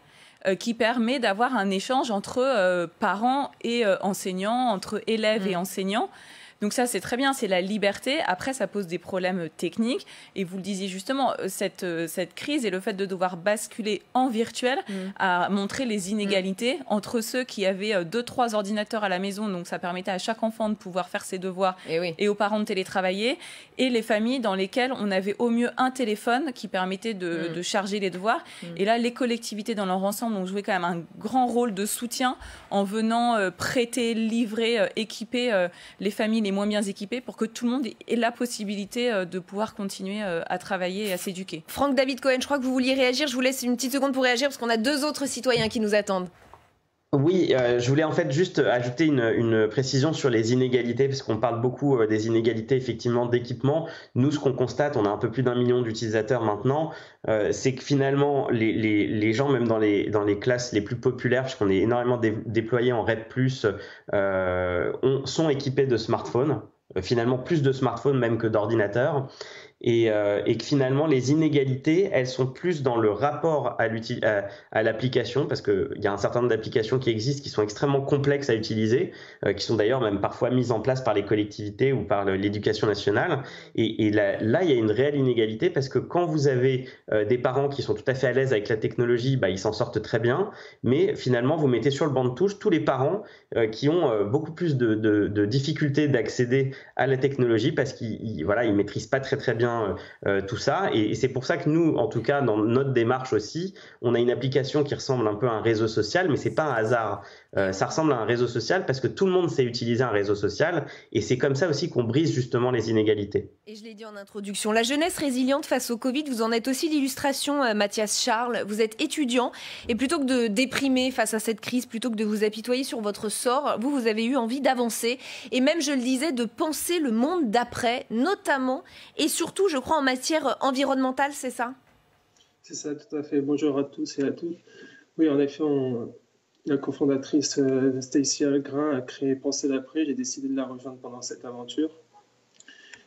qui permet d'avoir un échange entre parents et enseignants, entre élèves et enseignants. Donc ça, c'est très bien, c'est la liberté. Après, ça pose des problèmes techniques. Et vous le disiez justement, cette crise et le fait de devoir basculer en virtuel a montré les inégalités entre ceux qui avaient 2-3 ordinateurs à la maison, donc ça permettait à chaque enfant de pouvoir faire ses devoirs et aux parents de télétravailler, et les familles dans lesquelles on avait au mieux un téléphone qui permettait de charger les devoirs. Et là, les collectivités dans leur ensemble ont joué quand même un grand rôle de soutien en venant prêter, livrer, équiper les familles les moins bien équipés pour que tout le monde ait la possibilité de pouvoir continuer à travailler et à s'éduquer. Franck-David Cohen, je crois que vous vouliez réagir. Je vous laisse une petite seconde pour réagir parce qu'on a 2 autres citoyens qui nous attendent. Oui, je voulais en fait juste ajouter une précision sur les inégalités, parce qu'on parle beaucoup des inégalités effectivement d'équipement. Nous, ce qu'on constate, on a un peu plus d'1 million d'utilisateurs maintenant, c'est que finalement les gens, même dans les classes les plus populaires, puisqu'on est énormément déployés en RED+, sont équipés de smartphones, finalement plus de smartphones même que d'ordinateurs. Et que finalement les inégalités, elles sont plus dans le rapport à l'application, parce qu'il y a un certain nombre d'applications qui existent qui sont extrêmement complexes à utiliser, qui sont d'ailleurs même parfois mises en place par les collectivités ou par l'Éducation nationale. Et là, il y a une réelle inégalité, parce que quand vous avez des parents qui sont tout à fait à l'aise avec la technologie, ils s'en sortent très bien, mais finalement vous mettez sur le banc de touche tous les parents qui ont beaucoup plus de difficultés d'accéder à la technologie, parce qu'ils maîtrisent pas très bien tout ça, et c'est pour ça que nous, en tout cas dans notre démarche aussi, on a une application qui ressemble un peu à un réseau social, mais c'est pas un hasard. Ça ressemble à un réseau social parce que tout le monde sait utiliser un réseau social, et c'est comme ça aussi qu'on brise justement les inégalités. Et je l'ai dit en introduction, la jeunesse résiliente face au Covid, vous en êtes aussi l'illustration, Mathias Charles. Vous êtes étudiant, et plutôt que de déprimer face à cette crise, plutôt que de vous apitoyer sur votre sort, vous avez eu envie d'avancer, et même, je le disais, de penser le monde d'après, notamment et surtout, je crois, en matière environnementale, c'est ça? C'est ça, tout à fait. Bonjour à tous et à toutes. Oui, en effet, la cofondatrice Stacy Algrin a créé Penser d'après. J'ai décidé de la rejoindre pendant cette aventure.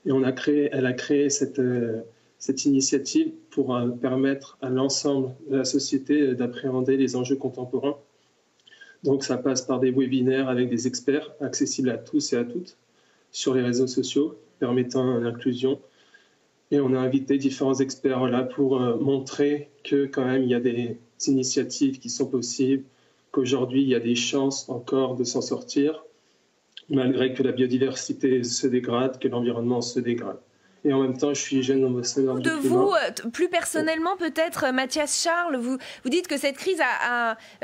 Et elle a créé cette initiative pour permettre à l'ensemble de la société d'appréhender les enjeux contemporains. Donc ça passe par des webinaires avec des experts accessibles à tous et à toutes sur les réseaux sociaux, permettant l'inclusion. Et on a invité différents experts là pour montrer que quand même il y a des initiatives qui sont possibles, qu'aujourd'hui il y a des chances encore de s'en sortir, malgré que la biodiversité se dégrade, que l'environnement se dégrade. Et en même temps, je suis jeune ambassadeur du climat. Vous, plus personnellement peut-être, Mathias Charles, vous dites que cette crise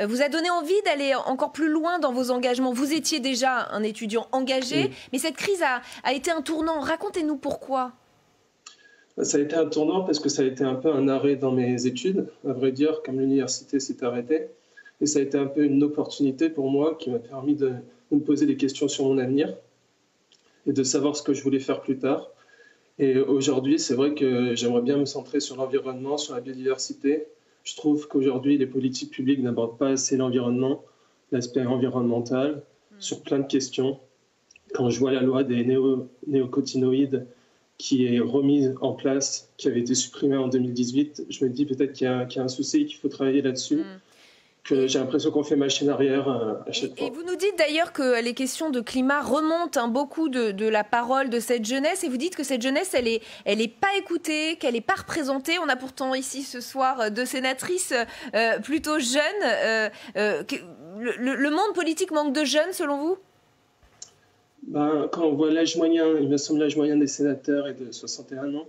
vous a donné envie d'aller encore plus loin dans vos engagements. Vous étiez déjà un étudiant engagé, mais cette crise a été un tournant. Racontez-nous pourquoi. Ça a été un tournant parce que ça a été un peu un arrêt dans mes études, à vrai dire, comme l'université s'est arrêtée. Et ça a été un peu une opportunité pour moi qui m'a permis de me poser des questions sur mon avenir et de savoir ce que je voulais faire plus tard. Et aujourd'hui, c'est vrai que j'aimerais bien me centrer sur l'environnement, sur la biodiversité. Je trouve qu'aujourd'hui, les politiques publiques n'abordent pas assez l'environnement, l'aspect environnemental, sur plein de questions. Quand je vois la loi des néocotinoïdes qui est remise en place, qui avait été supprimée en 2018, je me dis peut-être qu'il y a un souci et qu'il faut travailler là-dessus. Que j'ai l'impression qu'on fait machine arrière à chaque fois. Et vous nous dites d'ailleurs que les questions de climat remontent beaucoup de la parole de cette jeunesse, et vous dites que cette jeunesse, elle est pas écoutée, qu'elle n'est pas représentée. On a pourtant ici ce soir deux sénatrices plutôt jeunes. Le monde politique manque de jeunes, selon vous? Quand on voit l'âge moyen, il me semble l'âge moyen des sénateurs est de 61 ans,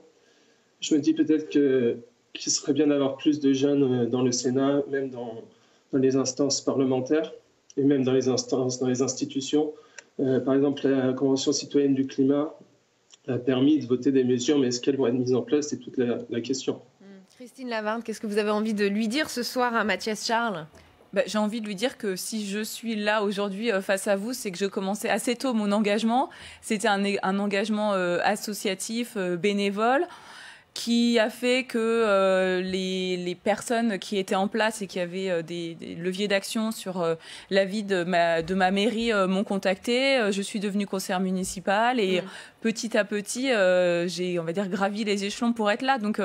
je me dis peut-être qu'il serait bien d'avoir plus de jeunes dans le Sénat, même dans les instances parlementaires et même dans les institutions. Par exemple, la Convention citoyenne du climat a permis de voter des mesures, mais est-ce qu'elles vont être mises en place? C'est toute la question. Christine Lavarde, qu'est-ce que vous avez envie de lui dire ce soir à Mathias Charles? J'ai envie de lui dire que si je suis là aujourd'hui face à vous, c'est que je commençais assez tôt mon engagement. C'était un engagement associatif, bénévole, qui a fait que les personnes qui étaient en place et qui avaient des leviers d'action sur la vie de ma mairie m'ont contacté. Je suis devenue conseillère municipale et petit à petit, j'ai, on va dire, gravi les échelons pour être là. Donc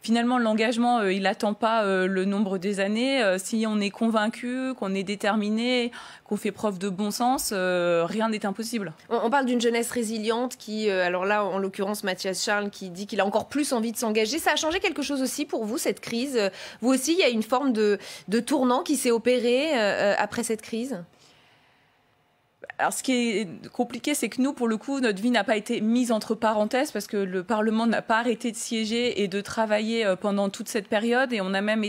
finalement, l'engagement, il n'attend pas le nombre des années. Si on est convaincu, qu'on est déterminé, qu'on fait preuve de bon sens, rien n'est impossible. On parle d'une jeunesse résiliente qui, alors là, en l'occurrence, Mathias Charles, qui dit qu'il a encore plus envie de s'engager. Ça a changé quelque chose aussi pour vous, cette crise? Vous aussi, il y a une forme de tournant qui s'est opéré après cette crise? Alors, ce qui est compliqué, c'est que nous, pour le coup, notre vie n'a pas été mise entre parenthèses parce que le Parlement n'a pas arrêté de siéger et de travailler pendant toute cette période. Et on a même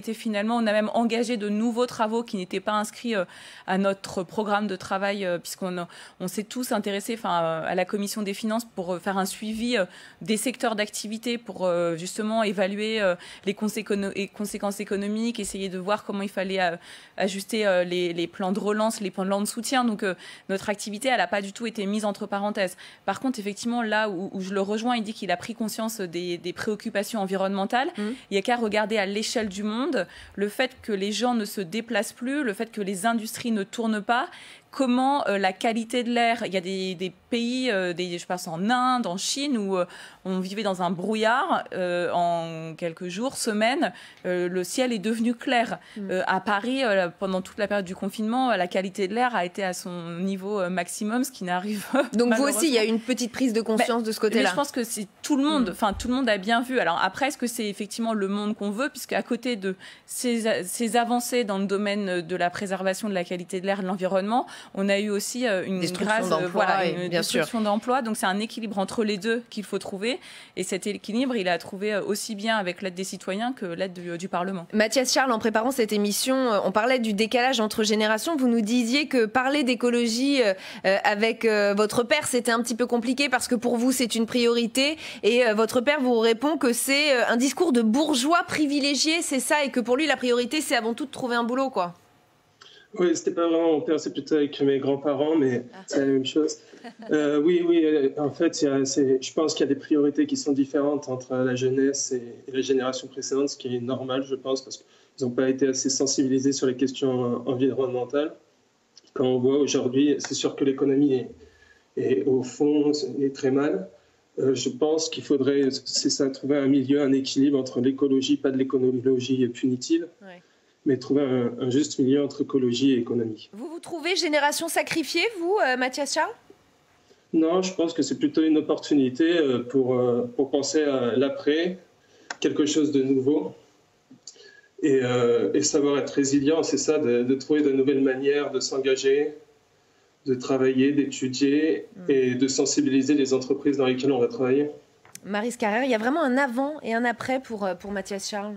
engagé de nouveaux travaux qui n'étaient pas inscrits à notre programme de travail, puisqu'on s'est tous intéressés à la Commission des finances pour faire un suivi des secteurs d'activité pour justement évaluer les conséquences économiques, essayer de voir comment il fallait ajuster les plans de relance, les plans de soutien. Donc, notre activité, elle n'a pas du tout été mise entre parenthèses. Par contre, effectivement, là où je le rejoins, il dit qu'il a pris conscience des préoccupations environnementales. Il n'y a qu'à regarder à l'échelle du monde le fait que les gens ne se déplacent plus, le fait que les industries ne tournent pas, comment la qualité de l'air, il y a des pays, je pense en Inde, en Chine, où on vivait dans un brouillard en quelques jours, semaines, le ciel est devenu clair. À Paris, pendant toute la période du confinement, la qualité de l'air a été à son niveau maximum, ce qui n'arrive Donc vous aussi, il y a une petite prise de conscience de ce côté-là. Mais je pense que c'est tout le monde, tout le monde a bien vu. Alors après, est-ce que c'est effectivement le monde qu'on veut, puisque à côté de ces avancées dans le domaine de la préservation de la qualité de l'air et de l'environnement, on a eu aussi une destruction d'emplois. Donc c'est un équilibre entre les deux qu'il faut trouver. Et cet équilibre, il a trouvé aussi bien avec l'aide des citoyens que l'aide du Parlement. Mathias Charles, en préparant cette émission, on parlait du décalage entre générations. Vous nous disiez que parler d'écologie avec votre père, c'était un petit peu compliqué parce que pour vous, c'est une priorité. Et votre père vous répond que c'est un discours de bourgeois privilégié, c'est ça, et que pour lui, la priorité, c'est avant tout de trouver un boulot, quoi. Oui, c'était pas vraiment mon père, c'est plutôt avec mes grands-parents, mais c'est la même chose. Oui, en fait, je pense qu'il y a des priorités qui sont différentes entre la jeunesse et la génération précédente, ce qui est normal, je pense, parce qu'ils n'ont pas été assez sensibilisés sur les questions environnementales. Quand on voit aujourd'hui, c'est sûr que l'économie est au fond, est très mal. Je pense qu'il faudrait, c'est ça, trouver un milieu, un équilibre entre l'écologie, pas de l'écologie punitive. Ouais. Mais trouver un juste milieu entre écologie et économie. Vous trouvez génération sacrifiée, vous, Mathias Charles? Non, je pense que c'est plutôt une opportunité pour penser à l'après, quelque chose de nouveau, et savoir être résilient, c'est ça, de trouver de nouvelles manières de s'engager, de travailler, d'étudier et de sensibiliser les entreprises dans lesquelles on va travailler. Maryse Carrère, il y a vraiment un avant et un après pour Mathias Charles?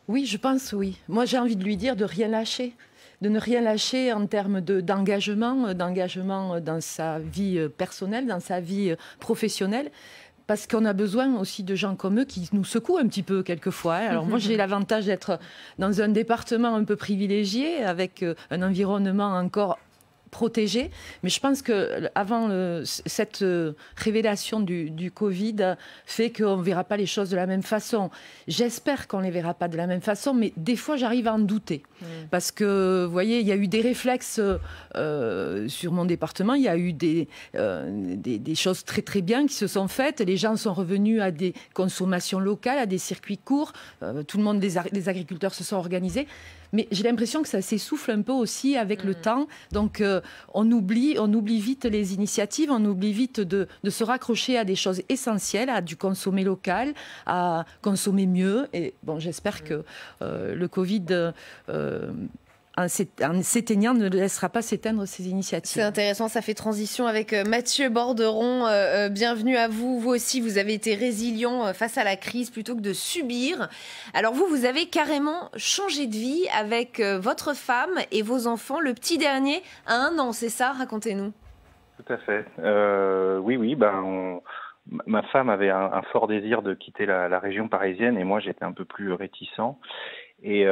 Oui, je pense, oui. Moi, j'ai envie de lui dire de rien lâcher. De ne rien lâcher en termes d'engagement dans sa vie personnelle, dans sa vie professionnelle. Parce qu'on a besoin aussi de gens comme eux qui nous secouent un petit peu quelquefois. Alors moi, j'ai l'avantage d'être dans un département un peu privilégié, avec un environnement encore protégé. Mais je pense qu'avant cette révélation du Covid fait qu'on ne verra pas les choses de la même façon. J'espère qu'on ne les verra pas de la même façon, mais des fois, j'arrive à en douter. Parce que, vous voyez, il y a eu des réflexes sur mon département. Il y a eu des choses très, très bien qui se sont faites. Les gens sont revenus à des consommations locales, à des circuits courts. Tout le monde, les agriculteurs se sont organisés. Mais j'ai l'impression que ça s'essouffle un peu aussi avec le temps. Donc, on oublie vite les initiatives, on oublie vite de se raccrocher à des choses essentielles, à du consommer local, à consommer mieux. Et bon, j'espère que le Covid, en s'éteignant, ne laissera pas s'éteindre ces initiatives. C'est intéressant, ça fait transition avec Mathieu Borderon. Bienvenue à vous. Vous aussi, vous avez été résilient face à la crise plutôt que de subir. Alors vous avez carrément changé de vie avec votre femme et vos enfants. Le petit dernier a 1 an, c'est ça? Racontez-nous. Tout à fait. Oui. Ma femme avait un fort désir de quitter la région parisienne et moi, j'étais un peu plus réticent. Et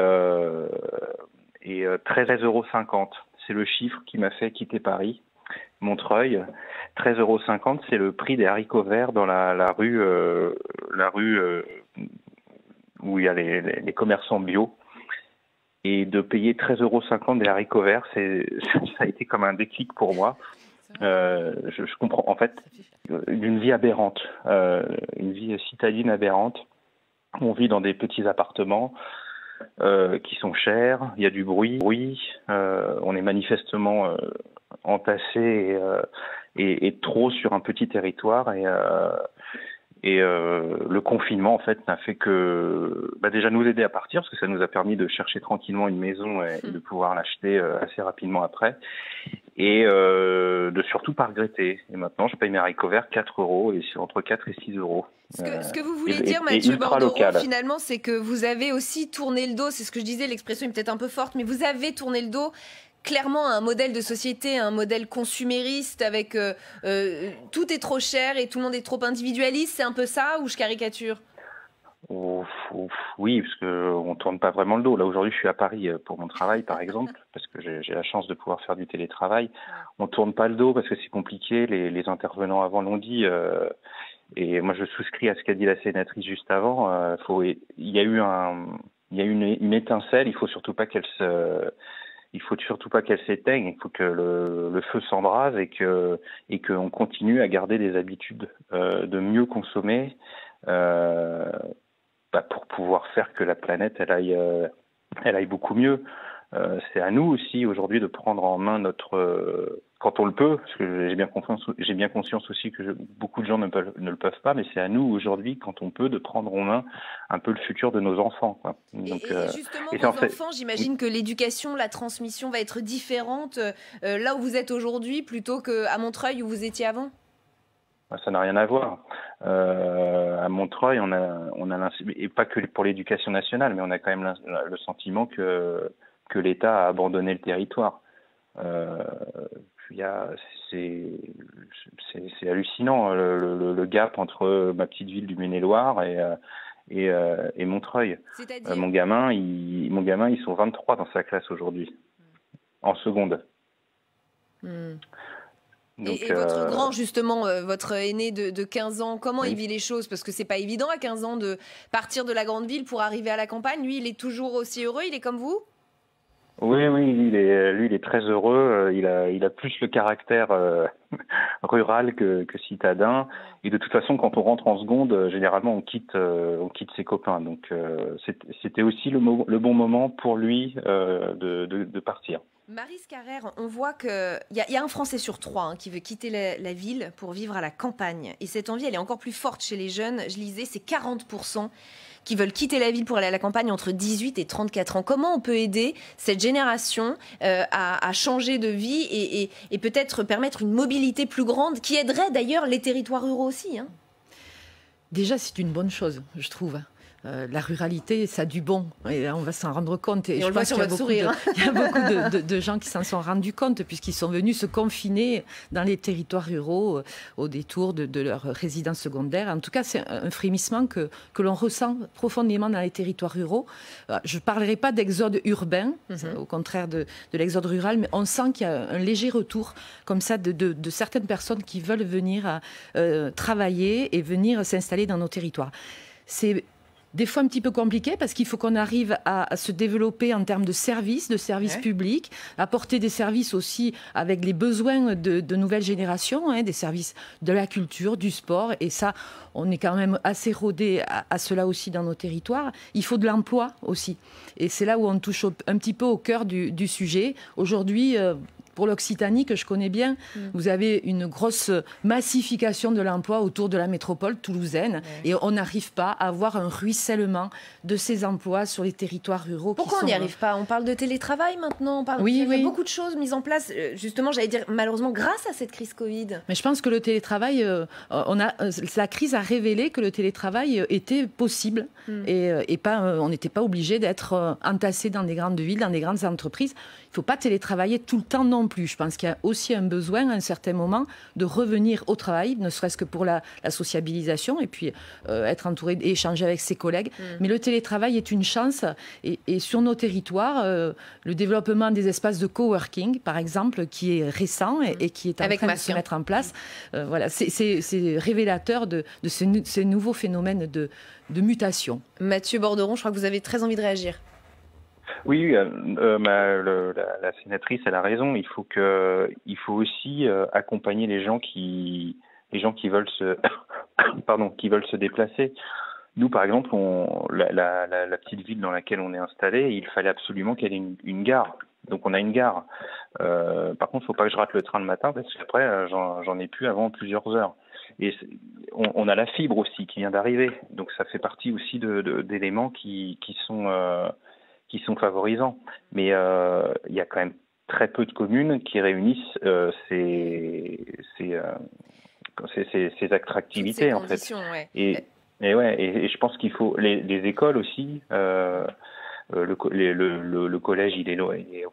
13,50 €, c'est le chiffre qui m'a fait quitter Paris, Montreuil. 13,50 €, c'est le prix des haricots verts dans la rue où il y a les commerçants bio. Et de payer 13,50 € des haricots verts, ça a été comme un déclic pour moi. Je comprends, en fait, une vie aberrante, une vie citadine aberrante. On vit dans des petits appartements qui sont chers, il y a du bruit, on est manifestement entassé et trop sur un petit territoire et le confinement en fait n'a fait que déjà nous aider à partir parce que ça nous a permis de chercher tranquillement une maison et de pouvoir l'acheter assez rapidement après et de surtout pas regretter. Et maintenant je paye mes haricots verts 4 € et c'est entre 4 et 6 €. Ce que vous voulez dire, Mathieu Borderon, finalement, c'est que vous avez aussi tourné le dos, c'est ce que je disais, l'expression est peut-être un peu forte, mais vous avez tourné le dos clairement à un modèle de société, un modèle consumériste avec tout est trop cher et tout le monde est trop individualiste, c'est un peu ça ou je caricature? Oui, parce qu'on ne tourne pas vraiment le dos. Là, aujourd'hui, je suis à Paris pour mon travail, par exemple, parce que j'ai la chance de pouvoir faire du télétravail. On ne tourne pas le dos parce que c'est compliqué, les intervenants avant l'ont dit. Et moi, je souscris à ce qu'a dit la sénatrice juste avant. Il y a eu une étincelle. Il faut surtout pas qu'elle s'éteigne. Il faut que le feu s'embrase et qu'on continue à garder des habitudes de mieux consommer pour pouvoir faire que la planète elle aille beaucoup mieux. C'est à nous aussi aujourd'hui de prendre en main notre quand on le peut, parce que j'ai bien conscience aussi que beaucoup de gens ne le peuvent pas, mais c'est à nous aujourd'hui, quand on peut, de prendre en main un peu le futur de nos enfants. Quoi. Donc, et justement, vos enfants, j'imagine que l'éducation, la transmission va être différente là où vous êtes aujourd'hui plutôt qu'à Montreuil où vous étiez avant? Ça n'a rien à voir. À Montreuil, on a et pas que pour l'éducation nationale, mais on a quand même le sentiment que l'État a abandonné le territoire. C'est hallucinant le gap entre ma petite ville du Maine-et-Loire et Montreuil. Mon gamin, ils sont 23 dans sa classe aujourd'hui, en seconde. Donc, et votre grand, justement, votre aîné de 15 ans, comment il vit les choses? Parce que c'est pas évident à 15 ans de partir de la grande ville pour arriver à la campagne. Lui, il est toujours aussi heureux, il est comme vous? Oui, lui, il est très heureux. Il a plus le caractère rural que citadin. Et de toute façon, quand on rentre en seconde, généralement, on quitte ses copains. Donc, c'était aussi le bon moment pour lui de partir. Maryse Carrère, on voit qu'il y a un Français sur 3 qui veut quitter la ville pour vivre à la campagne. Et cette envie, elle est encore plus forte chez les jeunes. Je lisais, c'est 40% qui veulent quitter la ville pour aller à la campagne entre 18 et 34 ans. Comment on peut aider cette génération à changer de vie et peut-être permettre une mobilité plus grande qui aiderait d'ailleurs les territoires ruraux aussi, hein? Déjà, c'est une bonne chose, je trouve. La ruralité, ça a du bon. Et on va s'en rendre compte. Et je pense qu'il y a beaucoup de gens qui s'en sont rendus compte, puisqu'ils sont venus se confiner dans les territoires ruraux au détour de leur résidence secondaire. En tout cas, c'est un frémissement que l'on ressent profondément dans les territoires ruraux. Je ne parlerai pas d'exode urbain, au contraire de l'exode rural, mais on sent qu'il y a un léger retour comme ça de certaines personnes qui veulent venir travailler et venir s'installer dans nos territoires. C'est des fois un petit peu compliqué parce qu'il faut qu'on arrive à se développer en termes de services publics, apporter des services aussi avec les besoins de nouvelles générations, des services de la culture, du sport. Et ça, on est quand même assez rodé à cela aussi dans nos territoires. Il faut de l'emploi aussi. Et c'est là où on touche un petit peu au cœur du sujet. Aujourd'hui, pour l'Occitanie, que je connais bien, vous avez une grosse massification de l'emploi autour de la métropole toulousaine et on n'arrive pas à avoir un ruissellement de ces emplois sur les territoires ruraux. Pourquoi on n'y arrive pas? On parle de télétravail maintenant, il y a beaucoup de choses mises en place, justement, j'allais dire malheureusement grâce à cette crise Covid. Mais je pense que le télétravail, la crise a révélé que le télétravail était possible et on n'était pas obligé d'être entassé dans des grandes villes, dans des grandes entreprises. Il ne faut pas télétravailler tout le temps non plus. Je pense qu'il y a aussi un besoin, à un certain moment, de revenir au travail, ne serait-ce que pour la sociabilisation et puis être entouré et échanger avec ses collègues. Mais le télétravail est une chance et sur nos territoires, le développement des espaces de coworking, par exemple, qui est récent et qui est en train de se mettre en place, voilà, c'est révélateur de ces nouveaux phénomènes de mutation. Mathieu Borderon, je crois que vous avez très envie de réagir. Oui, la sénatrice, elle a raison. Il faut aussi accompagner les gens qui veulent se déplacer. Nous, par exemple, la petite ville dans laquelle on est installé, il fallait absolument qu'elle ait une gare. Donc on a une gare. Par contre, il ne faut pas que je rate le train le matin parce qu'après, j'en ai plus avant plusieurs heures. Et on a la fibre aussi qui vient d'arriver. Donc ça fait partie aussi d'éléments qui sont favorisants. Mais il y a quand même très peu de communes qui réunissent ces attractivités, en fait. Ouais. Et je pense qu'il faut les écoles aussi. Le collège, il est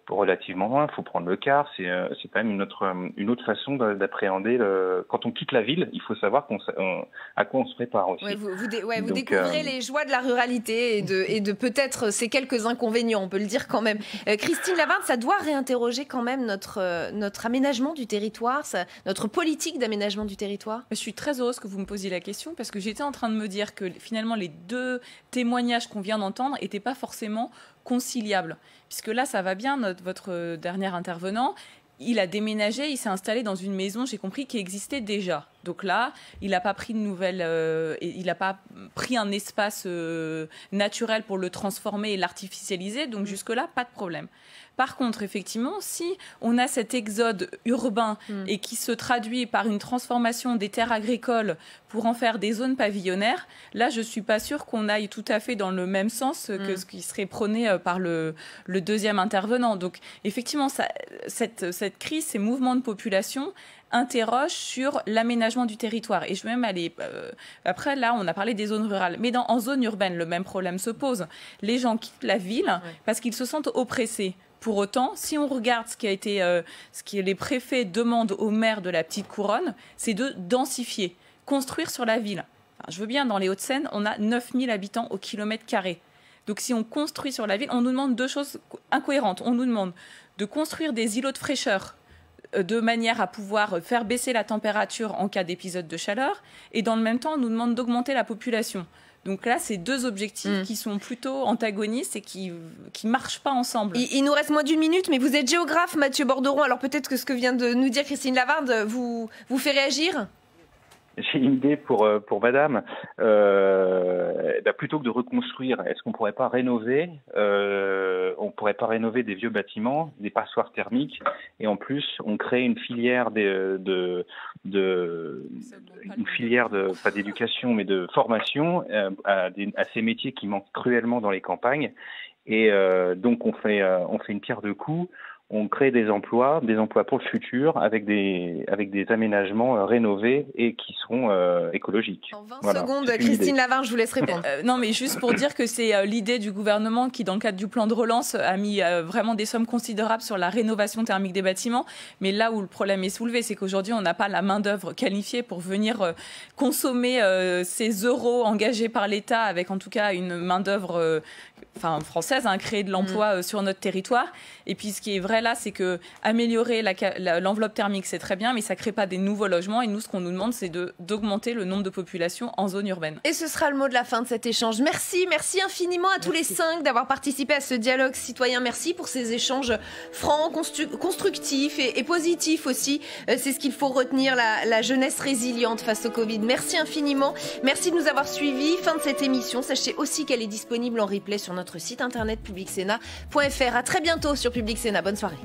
relativement loin. Il faut prendre le car. C'est quand même une autre façon d'appréhender. Quand on quitte la ville, il faut savoir à quoi on se prépare aussi. Ouais, vous découvrez les joies de la ruralité et de peut-être ces quelques inconvénients, on peut le dire quand même. Christine Lavarde, ça doit réinterroger quand même notre aménagement du territoire, notre politique d'aménagement du territoire. Je suis très heureuse que vous me posiez la question parce que j'étais en train de me dire que finalement les deux témoignages qu'on vient d'entendre n'étaient pas forcément conciliable. Puisque là, ça va bien, votre dernier intervenant, il a déménagé, il s'est installé dans une maison, j'ai compris, qui existait déjà. Donc là, il n'a pas pris de nouvelles, il n'a pas pris un espace naturel pour le transformer et l'artificialiser. Donc jusque-là, pas de problème. Par contre, effectivement, si on a cet exode urbain et qui se traduit par une transformation des terres agricoles pour en faire des zones pavillonnaires, là, je ne suis pas sûre qu'on aille tout à fait dans le même sens que ce qui serait prôné par le deuxième intervenant. Donc, effectivement, cette crise, ces mouvements de population interrogent sur l'aménagement du territoire. Et je vais même aller... après, là, on a parlé des zones rurales. Mais en zone urbaine, le même problème se pose. Les gens quittent la ville parce qu'ils se sentent oppressés. Pour autant, si on regarde ce que les préfets demandent aux maires de la petite couronne, c'est de densifier, construire sur la ville. Enfin, je veux bien, dans les Hauts-de-Seine, on a 9000 habitants au kilomètre carré. Donc si on construit sur la ville, on nous demande deux choses incohérentes. On nous demande de construire des îlots de fraîcheur de manière à pouvoir faire baisser la température en cas d'épisode de chaleur. Et dans le même temps, on nous demande d'augmenter la population. Donc là, c'est deux objectifs qui sont plutôt antagonistes et qui marchent pas ensemble. Il nous reste moins d'une minute, mais vous êtes géographe, Mathieu Borderon. Alors peut-être que ce que vient de nous dire Christine Lavarde vous fait réagir ? J'ai une idée pour madame. Plutôt que de reconstruire, est-ce qu'on pourrait pas rénover des vieux bâtiments, des passoires thermiques, et en plus on crée une filière pas d'éducation mais de formation à ces métiers qui manquent cruellement dans les campagnes, et donc on fait une pierre de coups. on crée des emplois pour le futur avec des aménagements rénovés et qui sont écologiques. En 20 secondes, Christine Lavarre, je vous laisse répondre. Non, mais juste pour dire que c'est l'idée du gouvernement qui, dans le cadre du plan de relance, a mis vraiment des sommes considérables sur la rénovation thermique des bâtiments. Mais là où le problème est soulevé, c'est qu'aujourd'hui, on n'a pas la main-d'œuvre qualifiée pour venir consommer ces euros engagés par l'État avec en tout cas une main-d'œuvre française, créer de l'emploi sur notre territoire. Et puis ce qui est vrai là, c'est que améliorer l'enveloppe thermique, c'est très bien, mais ça ne crée pas des nouveaux logements. Et nous, ce qu'on nous demande, c'est d'augmenter le nombre de populations en zone urbaine. Et ce sera le mot de la fin de cet échange. Merci infiniment à tous les 5 d'avoir participé à ce dialogue citoyen. Merci pour ces échanges francs, constructifs et positifs aussi. C'est ce qu'il faut retenir, la jeunesse résiliente face au Covid. Merci infiniment. Merci de nous avoir suivis. Fin de cette émission. Sachez aussi qu'elle est disponible en replay sur notre site internet publicsénat.fr. À très bientôt sur Public Sénat. Bonne soirée.